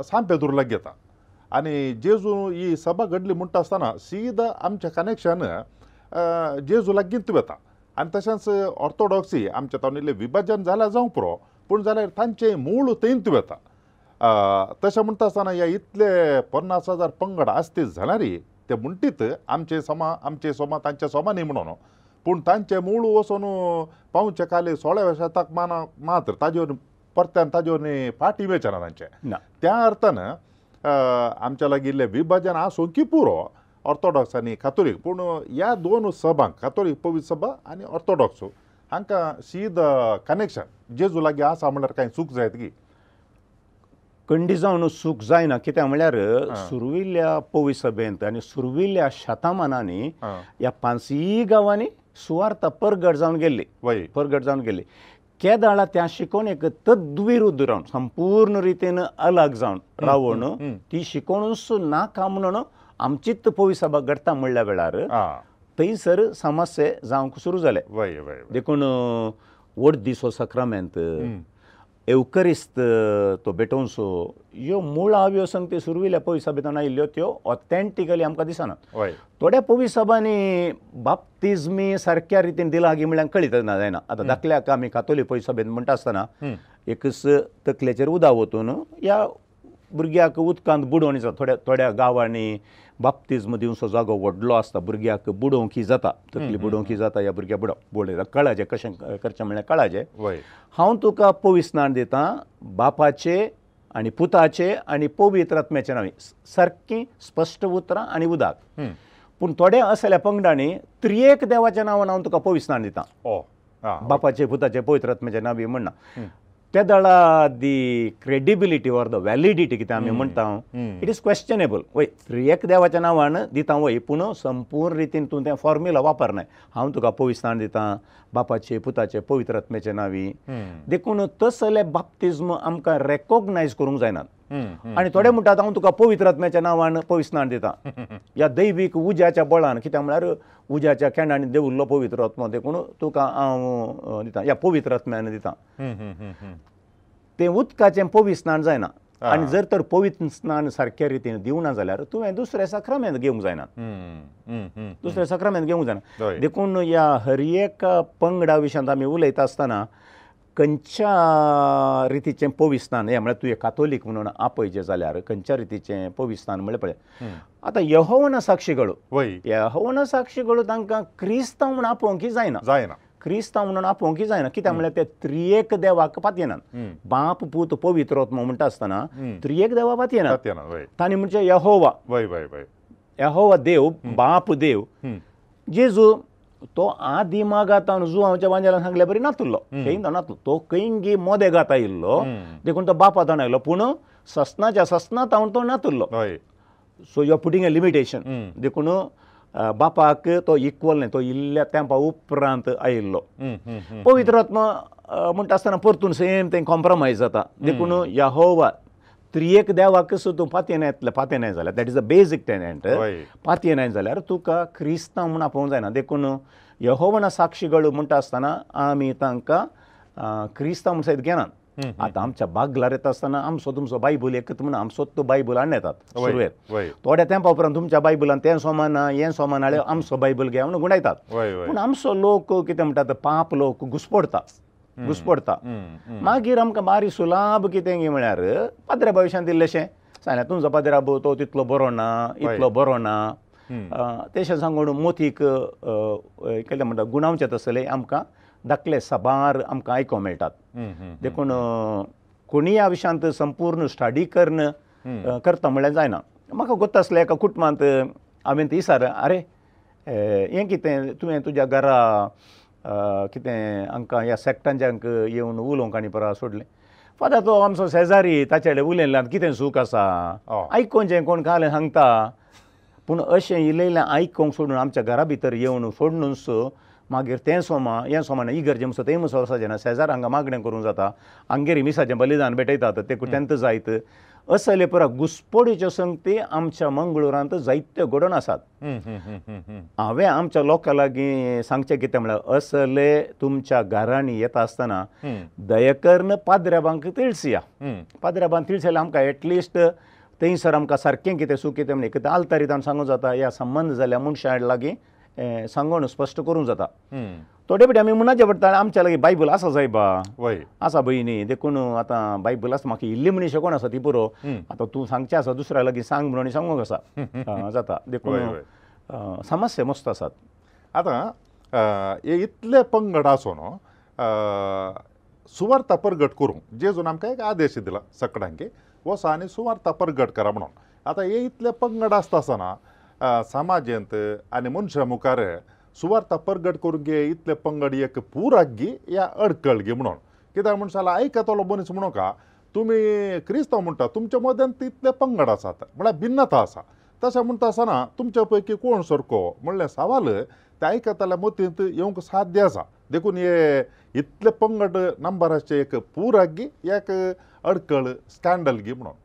सांत पेद्रूलाक घेता आनी जेजू ही सभा घडली म्हणटा आसतना सीदा आमचें कनेक्शन जेजूलाक गिंत वेता आनी तशेंच ऑर्थोडॉक्सी आमच्या तावनिल्लें विभाजन जाल्यार जावं पुरो पूण जाल्यार तांचें मूळ थंयत वेता तशें म्हणटा आसतना ह्या इतले 50,000 पंगड आसतीत जाल्यारय ते म्हणटीत आमचे सोमा तांचे सोमा न्ही म्हणून पूण तांचे मूळ वचून पावचे काले 16व्या शतक मात्र ताजेर परत्यान ताजेर फाटी वेचना तांचे त्या अर्थान आमच्या लागिल्ले विभाजन आसूं की पुरो ऑर्थोडॉक्स आनी कातोलीक पूण ह्या दोन सभांक कातोलीक पवित्र सभा आनी ऑर्थोडॉक्स हांकां सीद कनेक्शन जेजू लागीं आसा म्हणल्यार कांय चूक जायत की खंडी जावन सूख जायना कित्याक म्हळ्यार सुरविल्ल्या पवित्र सभेंत आनी सुरविल्ल्या शतमानांनी ह्या 5 गांवांनी सुवार्ता परगट जावन गेल्ली केदाळा त्या शिकोवणेक तद्विरुद्ध रावन संपूर्ण रितीन अलग जावन रावून ती शिकोवणूच नाका म्हणून आमचीच पवित्र सभा घडटा म्हणल्या वेळार थंयसर समस्या जावंक सुरू जाले देखून वड दिसो सक्रामेंत एवकरिस्त तो भेटोवचो ह्यो मूळ हांव्यो संगती सुरविल्ल्या पवित्र सभेंत आयिल्ल्यो त्यो ऑथेंटिकली आमकां दिसना थोड्या पवित्र सभांनी बाप्तिजमी सारक्या रितीन दिला हागी म्हळ्यार कळीत ना जायना आतां दाखल्याक आमी कातोलीक पवित्र सभेंत म्हणटा आसतना एकच तकलेचेर उदक वतून ह्या भुरग्याक उदकांत बुडोवन थोड्या गांवांनी बाप्तिजम दिवचो जागो व्हडलो आसता भुरग्याक बुडोवंकी जाता तकली बुडोवंकी जाता ह्या भुरग्याक बुडयता कळाचें कशें करचें म्हणल्यार कळाचें वय हांव तुका पवित्र स्नान दितां बापाचे आनी पुताचे आनी पवित्र आत्म्याचे नांवी सारकीं स्पश्ट उतरां आनी उदाक पूण थोडे असल्या पंगडांनी त्रियेक देवाच्या नांवान हांव तुका पवित्र स्नान दितां ओ बापाचे पुताचे पवित्र आत्म्याचे नांवी म्हणना त्या दळा दी क्रेडिबिलिटी ऑर द वॅलिडिटी कितें आमी म्हणटा इट इज क्वेश्चनेबल वय त्रियेक देवाच्या नांवान दितां वय पूण संपूर्ण रितीन तूं तें फॉर्म्युला वापरनाय हांव तुका पवित्र स्नान दितां बापाचे पुताचे पवित्र आत्म्याचे नांवी देखून तसले बाप्तिजम आमकां रेकॉग्नायज करूंक जायनात आनी थोडे म्हणटात हांव तुका पवित्र आत्म्याच्या नांवान पवित्र स्नान दितां ह्या दैवीक उज्याच्या बळान कित्याक म्हळ्यार उज्याच्या केंडांनी देवुल्लो पवित्र आत्मो देखून तुका हांव दितां ह्या पवित्र आत्म्यान दितां तें उदकाचें पवित्र स्नान जायना आनी जर तर पवित्र स्नान सारक्या रितीन दिवना जाल्यार तुवें दुसरें सक्रामेंत घेवंक जायना दुसरें सक्रामेंत घेवंक जायना देखून ह्या हर एक पंगडा विशयांत आमी उलयता आसतना खंयच्या रितीचें पवित्र स्नान हें म्हळ्यार तुवें कातोलीक म्हणून आपयचें जाल्यार खंयच्या रितीचें पवित्र स्नान म्हणलें पळय आतां यहोवाना साक्षीगळो वय यहोवाना साक्षीगळो तांकां क्रिस्तांव म्हणून आपोवंकी जायना जायना क्रिस्तांव म्हणून आपोवंकी जायना कित्याक म्हळ्यार ते त्रियेक देवाक पातयनात बाप पूत पवित्र आत्मो म्हणटा आसतना त्रियेक देवा पातयनात तांणी म्हणजे यहोवा वय वय वय यहोवा देव बाप देव जेजू तो आदी मागातान जुवांच्या बांजेलान सांगल्या बरी नातुल्लो केईंदा नातलो तो कैंगी मोदेगात आयिल्लो देखून तो बापातान आयलो पूण ससनाच्या ससनात हांव तो नातुल्लो so you are putting a limitation देखून बापाक तो इक्वल न्हय तो इल्ल्या तेंपा उपरांत आयिल्लो पवित्र आत्मा म्हणटा आसतना परतून सेम तें कॉम्प्रोमायज जाता देखून यहोवा त्रियेक देवाक तूं पातयनाय जाल्यार that is the basic tenet पातयनाय जाल्यार तुका क्रिस्तांव म्हूण आपोवंक जायना देखून यहोवाना साक्षीगळो म्हणटा आसतना आमी तांकां क्रिस्तांव म्हूण सयत घेनात आतां आमच्या बागलार येता आसतना आमचो तुमचो बायबल एकत म्हणून आमचोच तो बायबल हाडून येतात सुरवेर थोड्या तेंपा उपरांत तुमच्या बायबलान तें सोमान हें सोमान हाडलें आमचो बायबल घे म्हणून गुणायतात पूण आमचो लोक कितें म्हणटात पाप लोक घुसपडटा मागीर आमकां बारी सुलाभ कितें गे म्हळ्यार पाद्र्या भविश्यान दिल्लेशें सांगलें तुमचो पाद्र्याबू तो तितलो बरो ना इतलो बरो ना तेशें सांगून मोतीक केलें म्हणटा गुणावचें तसलें आमकां धाकले सबार आमकां आयकोंक मेळटात देखून कोणी ह्या विशयांत संपूर्ण स्टडी करता म्हळ्यार जायना म्हाका गोत्ता आसलें एका कुटुंबांत हांवें ती विचार आरे हें कितें तुवें तुज्या घरा कितें आमकां ह्या सॅक्टांच्यांक येवन उलोवंक आनी परत सोडलें फादर तो आमचो शेजारी ताचे कडेन उलयल्यात कितें सूख आसा आयकोवचें कोण कालें सांगता पूण अशें इलयलें आयकोवंक सोडून आमच्या घरा भितर येवन सोडूनच मागीर तें सोमा हें सोमान इगर्जें म्हणसो तें म्हणसो वचचें ना शेजार हांगा मागणें करूंक जाता आमगेर मिसाचें बलिदान भेटयतात ते तेंत जायत असले पुरा घुसपडीच्यो संगती आमच्या मंगळुरांत जायत्यो घडोवन आसात हांवें आमच्या लोकां लागीं सांगचें कितें म्हळ्यार असले तुमच्या घरांनी येता आसतना दयेकर्न पाद्र्याबांक तिळसिया पाद्र्याबांक तिळसल्यार आमकां एटलिस्ट थंयसर आमकां सारकें कितें सूख कितें म्हणलें कितें आलतारीतान सांगूंक जाता ह्या संबंद जाल्या मनशां लागीं सांगून स्पश्ट करूंक जाता थोडे फावटी आमी म्हणचे पडटा आमच्या लागीं बायबल आसा सायबा आसा भयणी देखून आतां बायबल आसा म्हाका इल्ली मनीस कोण आसा ती पुरो आतां तूं सांगचें आसा दुसऱ्या लागीं सांग म्हणून सांगूंक आसा जाता देखून समस्या मस्त आसात आतां हे इतले पंगड आसून सुवार्ता परगट करूंक जेजून आमकां एक आदेश दिला सगळ्यांक वसा आनी सुवार्ता परगट करा म्हणून आतां हे इतले पंगड आसता आसतना समाजांत आनी मनशां मुखार सुवार्ता परगट करूंक गे इतले पंगड एक पुराक गी या अडकळ गे म्हणून कित्याक म्हणून जाल्यार आयकतलो मनीस म्हणून का तुमी क्रिस्तांव म्हणटा तुमच्या मद्यांत इतले पंगड आसात म्हळ्यार भिन्नता आसा तशें म्हणटा आसतना तुमच्या पैकी कोण सारको म्हणलें सवाल ते आयकतल्या मतींत येवंक साध्य आसा देखून हे इतले पंगड नंबराचे एक पुराक गी एक अडकळ स्कॅन्डल गी म्हणून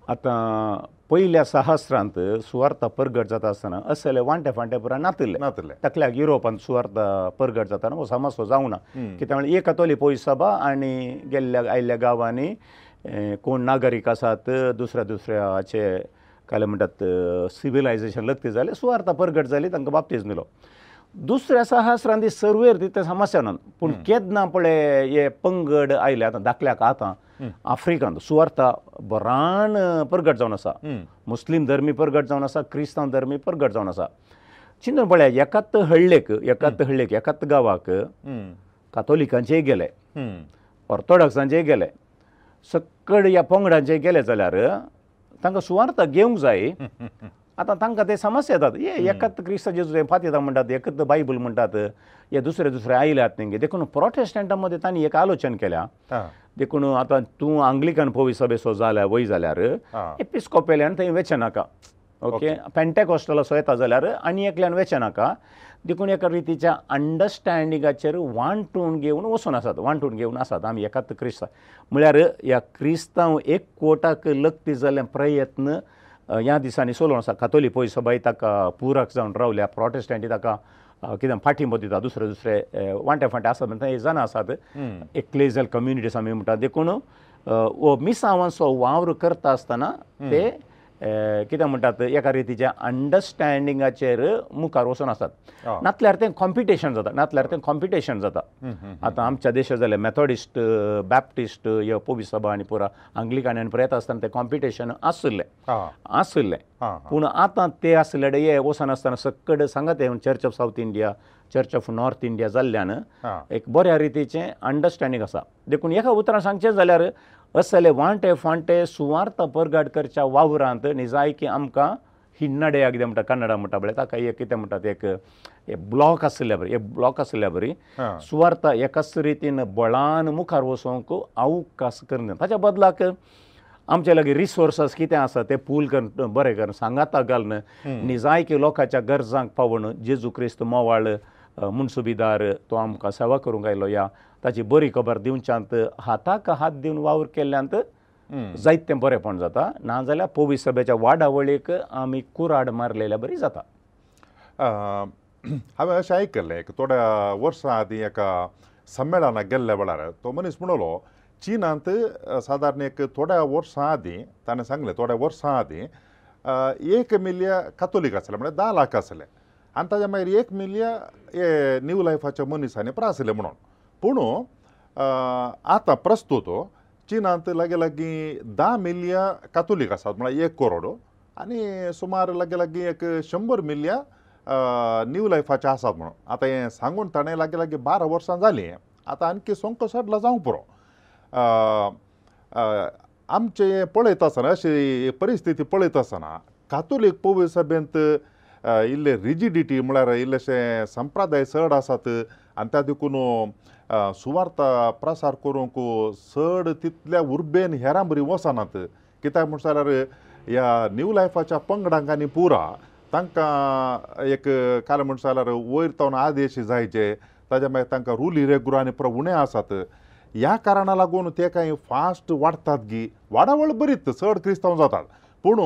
आतां पयल्या सहस्रांत सुवार्ता परगट जाता आसतना असले वांटे फांटे पुराय नातले तकल्याक युरोपांत सुवार्ता परगट जाताना हो समस्या जावना कित्याक म्हळ्यार एक कातोली पयस सभा आनी गेल्ल्या आयिल्ल्या गांवांनी कोण नागरीक आसात दुसऱ्या हाचे काय म्हणटात सिविलायझेशन लग्ती जालें सुवार्ता परगट जाली तांकां बाप्तिस्म दिलो दुसऱ्या सहस्रांत सर्वेर तितले समस्या ना पूण केदना पळय हे पंगड आयले आतां धाकल्याक आतां आफ्रिकांत सुवार्ता बरान परगट जावन आसा. मुस्लीम धर्मी परगट जावन आसा, क्रिस्तांव धर्मी परगट जावन आसा. चिंतून पळया एकाच हळ्ळेक एकाच गांवाक कातोलिकांचेय गेले, ऑर्थोडॉक्सांचेय गेले, सकड ह्या पंगडांचेय गेले जाल्यार तांकां सुवार्ता घेवंक जाय. आतां तांकां ते समस्या येतात. एकच क्रिस्त जेजू फातिता म्हणटात, एकच बायबल म्हणटात, हे दुसरे आयल्यात तेंगे. देखून प्रोटेस्टंटां मदीं तांणी एक आलोचन केल्या. देखून आतां तूं आंग्लिकन पवी सभेचो वय जाल्यार एपिस्कोपेल्यान थंय वेचं नाका. ओके, पेंटेकॉस्टलाचो येता जाल्यार आनी एकल्यान वेचं नाका. देखून एका रितीच्या अंडरस्टँडिंगाचेर वांटून घेवन वचून आसात आमी एकाच क्रिस्त. म्हळ्यार ह्या क्रिस्तांव एक कोटाक लागपी जाल्ले प्रयत्न ह्या दिसांनी चलोवन आसा. कातोलीक पळय सबाय ताका पुराक जावन रावल्या, प्रोटेस्टंटी ताका कितें फाटींबो दिता, दुसरे वांटे फांटे आसात म्हणटा हे जाणा आसात. एक्लेजियल कम्युनिटीज आमी म्हणटात. देखून हो मिसांवांचो वावर करता आसतना ते कितें म्हणटात एका रितीच्या अंडरस्टँडिंगाचेर मुखार वचून आसात. नातल्यार तें कॉम्पिटिशन जाता. आतां आमच्या देशांत जाल्यार मेथोडिस्ट, बॅप्टिस्ट, ह्यो पवी सभा आनी पुरा आंग्लिकांनी प्रयत्न आसतना तें कॉम्पिटिशन आसलें. पूण आतां ते आसले हे वचन आसतना सकड सांगात church of south India, church of north India जाल्ल्यान एक बऱ्या रितीचें अंडरस्टँडींग आसा. देखून एका उतरान सांगचें जाल्यार असले वांटे फांटे सुवार्ता परगट करच्या वावरांत निजायकी आमकां हिन्नडे कितें म्हणटा कन्नडा म्हणटा पळय ताका एक कितें म्हणटात एक ब्लॉक आसल्या बरी सुवार्ता एकाच रितीन बळान मुखार वचोंक अवकाश करना. ताच्या बदलाक आमचे लागीं रिसोर्सस कितें आसा ते पूल करून बरें करून सांगाता घालून निजायकी लोकांच्या गरजांक पावून जेजू क्रिस्त मोवाळ मुनसुबीदार तो आमकां सेवा करूंक आयलो या ताची बरी खबर दिवच्यांत हाताक हात दिवन वावर केल्ल्यांत जायतें बरेंपण जाता. नाजाल्यार पवी सभेच्या वाडावळीक आमी कुराड मारलेल्या बरी जाता. हांवें अशें आयकल्लें एक थोड्या वर्सां आदीं एका संमेलनाक गेल्ल्या वेळार तो मनीस म्हणलो चीनांत सादारण एक थोड्या वर्सां आदीं ताणें सांगलें थोड्या वर्सां आदीं 1 मिलियन कातोलीक आसले म्हणजे 10 लाख आसले आनी ताच्या मागीर 1 मिलियन हे न्यू लायफाच्या मनशांनी प्रासले म्हणून. पूण आतां प्रस्तुत चीनांत लागीं 10 मिलियन कातोलीक आसात म्हळ्यार 1 करोड आनी सुमार लागीं एक 100 मिलियन न्यू लायफाचे आसात म्हणून. आतां हें सांगून ताणें लागीं 12 वर्सां जालीं. आतां आणखी सोंको सडला जावंक पुरो. आमचे पळयत आसतना अशी परिस्थिती पळयत आसतना कातोलीक पवी सभेंत इल्ले रिजिडिटी म्हळ्यार इल्लेशे संप्रदाय चड आसात आनी त्या देखून सुवार्ता प्रसार करूंक चड तितल्या उर्बेन हेरां बरी वचनात. कित्याक म्हणटा जाल्यार ह्या न्यू लायफाच्या पंगडांक आनी पुरा तांकां एक काय म्हणटा जाल्यार वयर तावन आदेश जायचे ताच्या मागीर तांकां रूल रेगुलार पुरो उणें आसात. ह्या कारणा लागून ते कांय फास्ट वाडटात गी वाडावळ बरीच चड क्रिस्तांव जातात पूण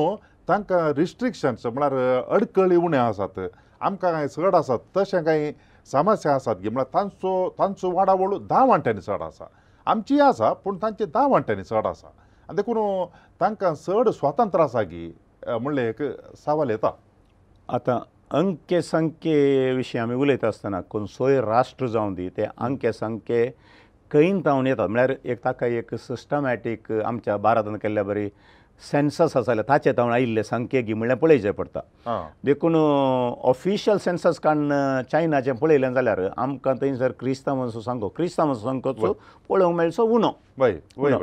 तांकां रिस्ट्रिक्शन्स म्हळ्यार अडकळी उणें आसात. आमकां कांय चड आसात तशें कांय समस्या आसात गी म्हळ्यार तांचो वाडावळ 10 वांट्यांनी चड आसा. आमची आसा पूण तांचे 10 वांट्यांनी चड आसा आनी देखून तांकां चड स्वातंत्र्य आसा गी म्हणलें एक सवाल येता. आतां अंके संख्ये विशीं आमी उलयता आसतना खंयचोय राष्ट्र जावं दी ते अंके संख्ये खंय तावन येतात म्हळ्यार एक ताका एक सिस्टमॅटीक आमच्या भारतांत केल्ल्या बरी सेन्सस आसा ताचे तावन आयिल्ले संख्ये गी म्हणल्यार पळयचें पडटा. देखून ऑफिशियल सेन्सस काडून चायनाचें पळयलें जाल्यार आमकां थंयसर क्रिस्तांवांचो संख्यो पळोवंक मेळचो उणो.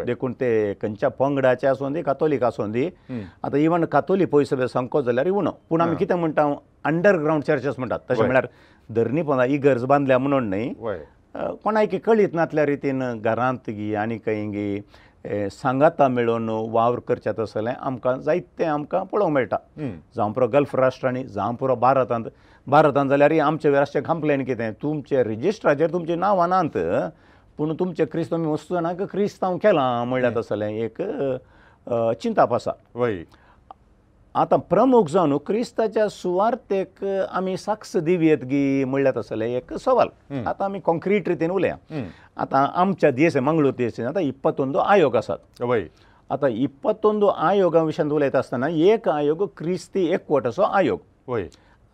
देखून ते खंयच्या पंगडाचे आसूं दी कातोलीक आसूं दी आतां इवन कातोलीक पयस संख्यो जाल्यार उणो. पूण आमी कितें म्हणटा अंडरग्रावंड चर्चीस म्हणटात तशें म्हळ्यार धरणीपणां इगर्ज बांदल्या म्हणून न्हय कोणाक कळीत नातल्या रितीन घरांत गी आनी खंय गी सांगाता मेळून वावर करचें तसलें आमकां जायतें आमकां पळोवंक मेळटा. जावं पुरो गल्फ राष्ट्रांनी जावं पुरो भारतांत जाल्यार आमचे राष्ट्रीय कंप्लेन कितें तुमचे रिजिस्ट्राचेर तुमचें नांवां नात पूण तुमचे क्रिस्तांव वस्तूनाक क्रिस्तांव केलां म्हणल्यार तसलें एक चिंताप आसा. आतां प्रमुख जावन क्रिस्ताच्या सुवार्थेक आमी साक्ष दिवयेत गी म्हणल्यार तसलें एक सवाल. आतां आमी कॉन्क्रीट रितीन उलया. आतां आमच्या देशे मंगळूर देशान आतां 21 आयोग आसात. आतां 21 आयोगा विशयान उलयता आसतना एक आयोग क्रिस्ती एकवटाचो आयोग.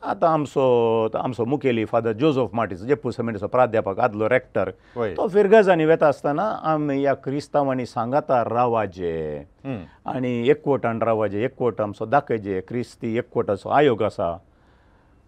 आता आमचो मुखेली फादर जोझफ मार्टिस जेप्पू समितीचो प्राध्यापक आदलो रेक्टर वय. तो फिरगजांनी वेता आसतना आमी ह्या क्रिस्तांवांनी सांगाता रावाजे आनी एकवटान रावाजे एकवट आमचो दाखयजे क्रिस्ती एकवटाचो आयोग आसा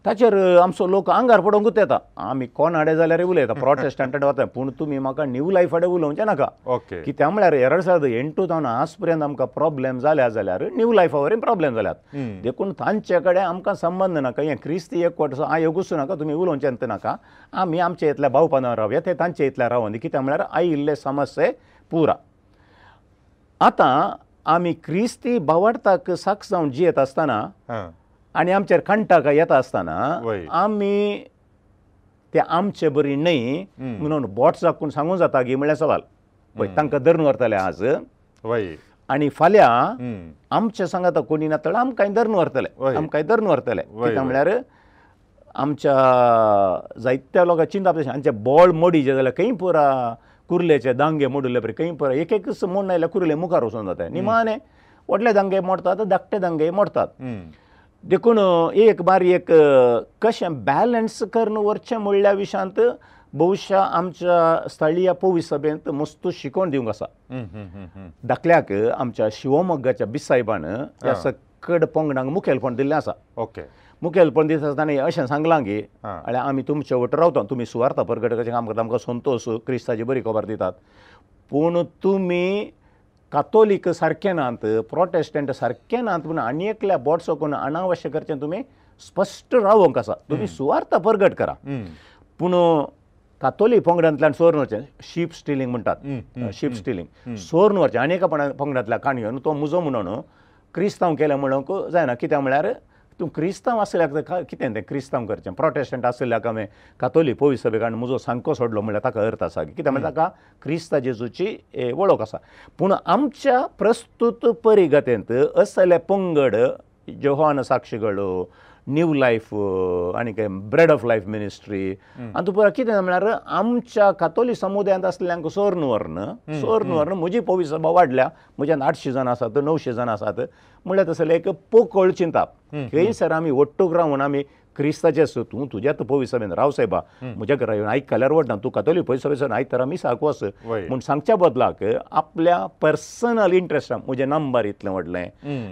ताचेर आमचो लोक आंगार पडोंकूच येता आमी कोणाडे जाल्यार उलयता प्रोटेस्टंटाडे वता पूण तुमी म्हाका न्यू लायफाडे उलोवचें नाका ओके कित्याक म्हळ्यार 2008 आज पर्यंत आमकां प्रॉब्लेम जाल्या जाल्यार न्यू लायफा वरेन प्रॉब्लेम जाल्यात देखून तांचे कडेन आमकां संबंद नाका हें क्रिस्ती एकवटाचो आयोगूच नाका तुमी उलोवचें नाका आमी आमचे इतल्या भावपानां रावया ते तांचे इतल्या रावंदी कित्याक म्हळ्यार आयिल्ले समस्ये पुरा आतां आमी क्रिस्ती भावार्थाक साक्ष जावन जियेत आसतना आनी आमचेर खंटाक येता आसतना आमी ते आमचे बरी न्हय म्हणून बोट चाकून सांगूं जाता गी म्हळ्यार सवाल पळय तांकां धरून व्हरतले आज आनी फाल्यां आमचे सांगाता कोणी ना तळ्यार आमकांय धरून व्हरतले कित्याक म्हळ्यार आमच्या जायत्या लोकां चिंता आमचे बोळ मोडी जे जाल्यार खंय पुरा कुर्लेचे दांगे मोडिल्ले पळय खंय पुरा एक म्हूण आयल्यार कुर्ले मुखार वचून जाता निमाणे व्हडले दांगे मोडटात धाकटे दांगे मोडटात देखून एक कशें बॅलन्स करून व्हरचें म्हणल्या विशयांत भोवशा आमच्या स्थळीय पवीस सभेंत मस्त शिकोवन दिवंक आसा दाखल्याक आमच्या शिवमोग्गाच्या बिसायबान ह्या सकड पंगडांक मुखेलपण दिल्लें आसा ओके मुखेलपण दिता आसतना अशें सांगलां की जाल्यार आमी तुमचे वटेन रावता तुमी सुवार्ता परगट करचे काम करता आमकां संतोश क्रिस्ताची बरी खबर दितात पूण तुमी कातोलीक सारकें नात प्रोटेस्टंट सारकें नात म्हणून आनी एकल्या बोट सोकून अनावश्यक करचें तुमी स्पश्ट रावंक आसा तुमी सुवार्ता परगट करा पूण कातोलीक पंगडांतल्यान सोरून व्हरचें शीप स्टिलींग म्हणटात शीप स्टिलींग सोरून व्हरचें आनी एका पंगडांतल्या काणयो तो मुजो म्हणून क्रिस्तांव केलें म्हणूंक जायना कित्याक म्हळ्यार तूं क्रिस्तांव आसल्याक कितें तें क्रिस्तांव करचें प्रोटेस्टंट आसल्याक हांवें कातोलीक पवीस सभेक आनी म्हजो सांको सोडलो म्हणल्यार ताका अर्थ आसा कित्याक म्हळ्यार ताका क्रिस्ता जेजूची वळख आसा पूण आमच्या प्रस्तुत परिगतेंत असले पंगड जोहान साक्षीगळो न्यू लायफ आनी ब्रेड ऑफ लायफ मिनिस्ट्री आनी तूं पळय कितें म्हळ्यार आमच्या कातोलीक समुदायांत आसलेल्यांक सोरून व्हरन म्हजी पवीस सभा वाडल्या म्हज्यान 800 जाण आसात 900 जाण आसात म्हळ्यार तसले एक पोकळ चिंता खंयसर आमी वट्टूक रावन आमी क्रिस्ताचे तूं तुज्याच पवीस सभेन राव सायबा म्हज्या घरा येवन आयकल्यार वडना तूं कातोलीक पवीस सभेसून आयतारा मी साकू वच म्हूण सांगच्या बदलाक आपल्या पर्सनल इंट्रस्टाक म्हजें नंबर इतलें व्हडलें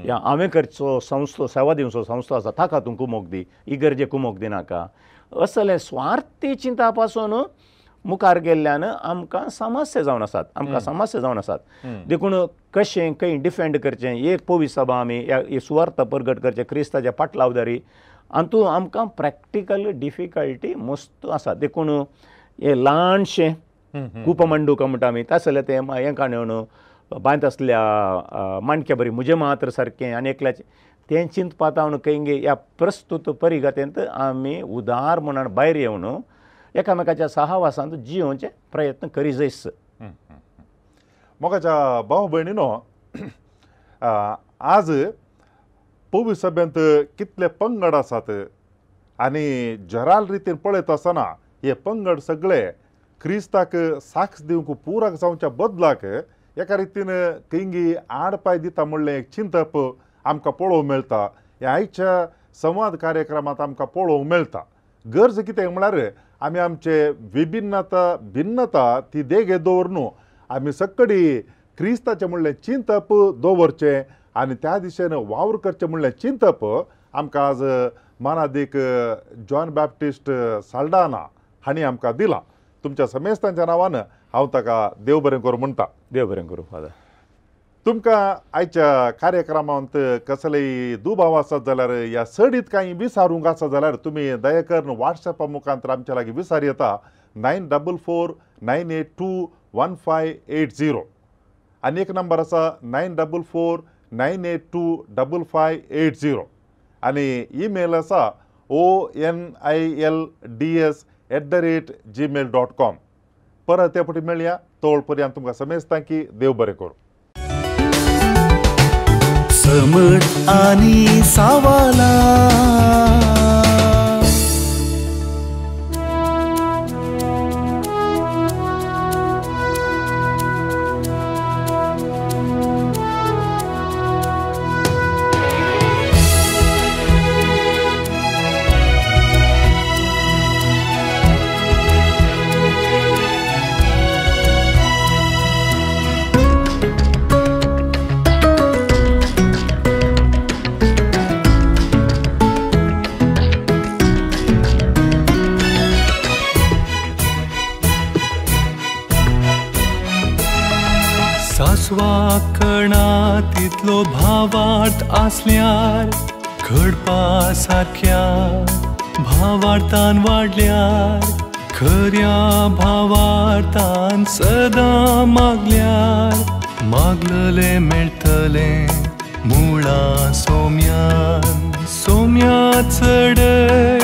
या हांवें करचो संस्थो सेवा दिवचो संस्थो आसा ताका तूं कुमोक दी इगर्जे कुमोक दिनाका असलें स्वार्थी चिंता पासून मुखार गेल्ल्यान आमकां समस्या जावन आसात देखून कशें खंय डिफेंड करचें एक पवीस सभा आमी हे सुवार्ता परगट करचें क्रिस्ताच्या पाटलावदारी हातूंत आमकां प्रॅक्टिकल डिफिकल्टी मस्त आसा देखून हे ल्हानशें कुपमंडूक म्हणटा आमी तसलें तें हें काणयोन बांयत आसल्या माणक्या बरी म्हजें मात्र सारकें आनी एकल्याचें तें चिंतपात हांव खंय ह्या प्रस्तुत परिगतेंत आमी उदार म्हणून भायर येवन एकामेकाच्या सहवासांत जियोवचे प्रयत्न करी जायस मोगाच्या भाव भयणीनो आज पवीस सभेंत कितले पंगड आसात आनी जराल रितीन पळयत आसतना हे पंगड सगळे क्रिस्ताक साक्ष दिवंक पुराक जावच्या बदलाक एका रितीन खंयी आडपाय दिता म्हणलें एक चिंतप आमकां पळोवंक मेळटा हे आयच्या संवाद कार्यक्रमांत आमकां पळोवंक मेळटा गरज कितें म्हळ्यार आमी आमचे भिन्नता ती देगे दवरून आमी सक्कडी क्रिस्ताचें म्हणलें चिंतप दवरचें आनी त्या दिशेन वावर करचें म्हणलें चिंतप आमकां आज मानादीक जॉन बॅप्टिस्ट साल्डाना हांणी आमकां दिलां तुमच्या समेस्तांच्या नांवान हांव ताका देव बरें करूं म्हणटा देव बरें करूं फादर तुमकां आयच्या कार्यक्रमांत कसलेय दुबाव आसत जाल्यार ह्या सडीत कांय विचारूंक आसा जाल्यार तुमी दया करून व्हॉट्सॅपा मुखांतर आमच्या लागीं विचार येता 9449821580 आनी एक नंबर आसा 9449825580 आनी ईमेल आसा onilds@gmail.com परत ते फावटी मेळया तोळ पर्यंत तुमकां समेस्तां की देव बरें करूं समट आणि सावाला सासवा कणातीतलो भावार्थ आसल्यार घडपा सारख्या भावार्थान वाडल्यार खऱ्या भावार्थान सदां मागल्यार मागलले मेळटले मुळा सोम्यान सोम्या चढय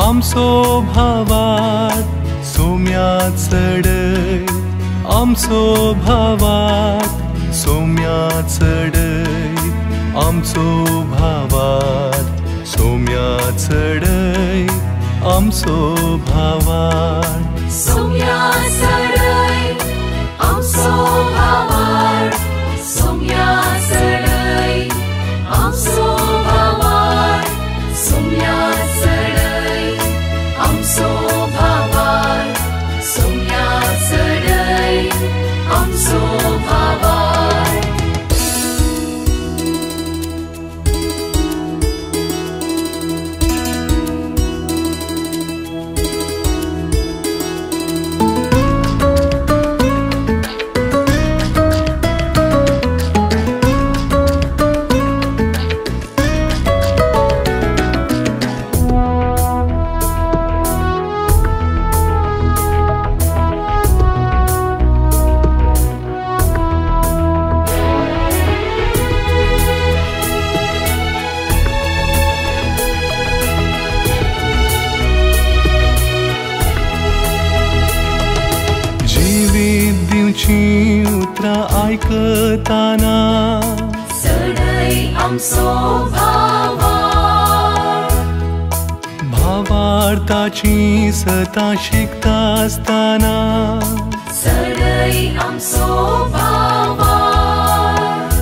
आमचो भावार्थ सोम्या चढय आमचो भावार्थ सोम्या चढय आमचो भावार्थ सोम्या चढय आमचो भावार्थ सोम्या चढय आमचो भावार्थ सोम्या चढय आमचो भावार्थ सोम्या चढय आमचो भावार्थ सोम्या चढय आमचो भावार्थ उतरा आयकताना चढय आमचो भावार्थ भावार्थाची सता शिकता आसतना चढय आमचो भावार्थ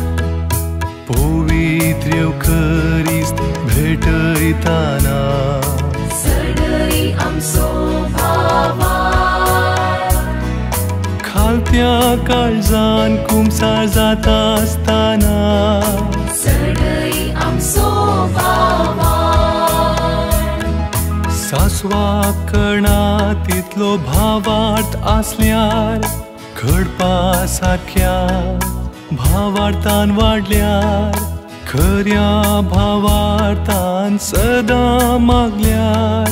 पवित्र करीस्त भेटयताना चढय आमचो भावार्थ खालत्या काळजान कुमसार जाता आसतना चढय आमचो भावार्थ सासवा कणातीतलो भावार्थ आसल्यार घडपा सारख्या भावार्थान वाडल्यार खऱ्या भावार्थान सदां मागल्यार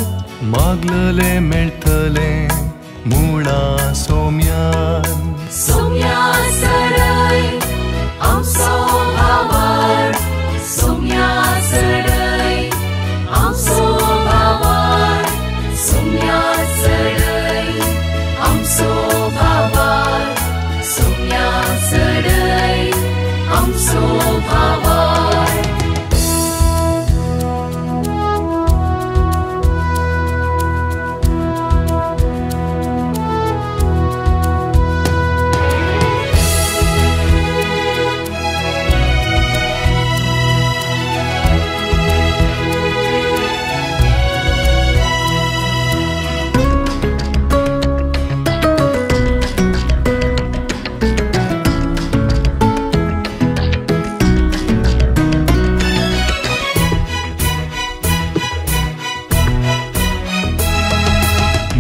मागलले मेळटले मुळा सोम्यान सोम्या चढय आमचो भावार्थ सोम्या चढय आमचो भावार्थ सोम्या चढय आमचो भावार्थ सोम्या चढय आमचो भावार्थ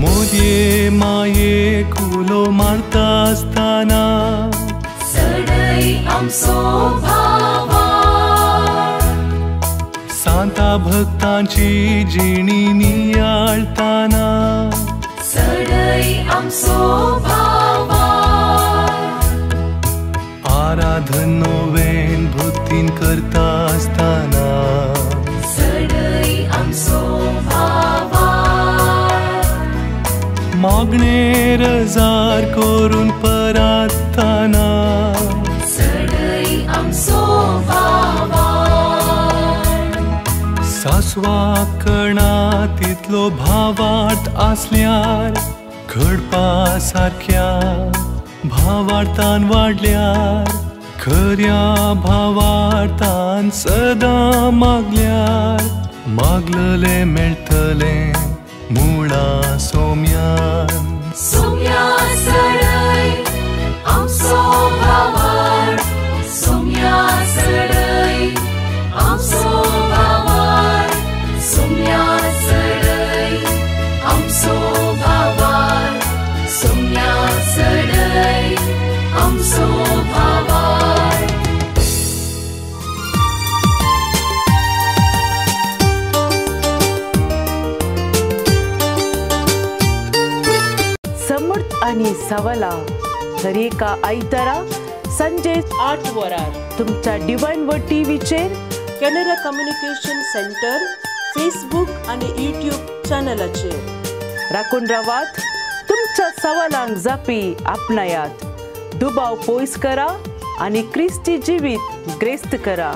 मोदये माये कुलो मारता आसतना चढय आमचो भावार्थ सांता भक्तांची जिणी नियाळताना चढय आमचो भावार्थ आराधन नोवेन भक्तीन करता आसतना चढय आमचो भावार्थ मागणे रजार करून परातना चढय आमचो भावार्थ सासवा कणातीतलो भावार्थ आसल्यार घडपा सारख्या भावार्थान वाडल्यार खऱ्या भावार्थान सदां मागल्यार मागलले मेळटले मुळा सोम्यान सोम्या चढय आमचो भावार्थ सोम्या चढय आमचो भावार्थ सोम्या चढय आमचो भावार्थ सोम्या सोम्या सडय आमचो भावार समर्थ आणि सवाला दर एका आयतारा संजे 8 वरार तुमच्या डिवाइन वर्ड टीव्हीचेर कॅनरा कम्युनिकेशन सेंटर फेसबुक आणि यूट्यूब चॅनलाचेर राखून रावात. तुमच्या सवालांक जापी आपणायात. दुबाव पयस करा आणि क्रिस्ती जिवीत ग्रेस्त करा.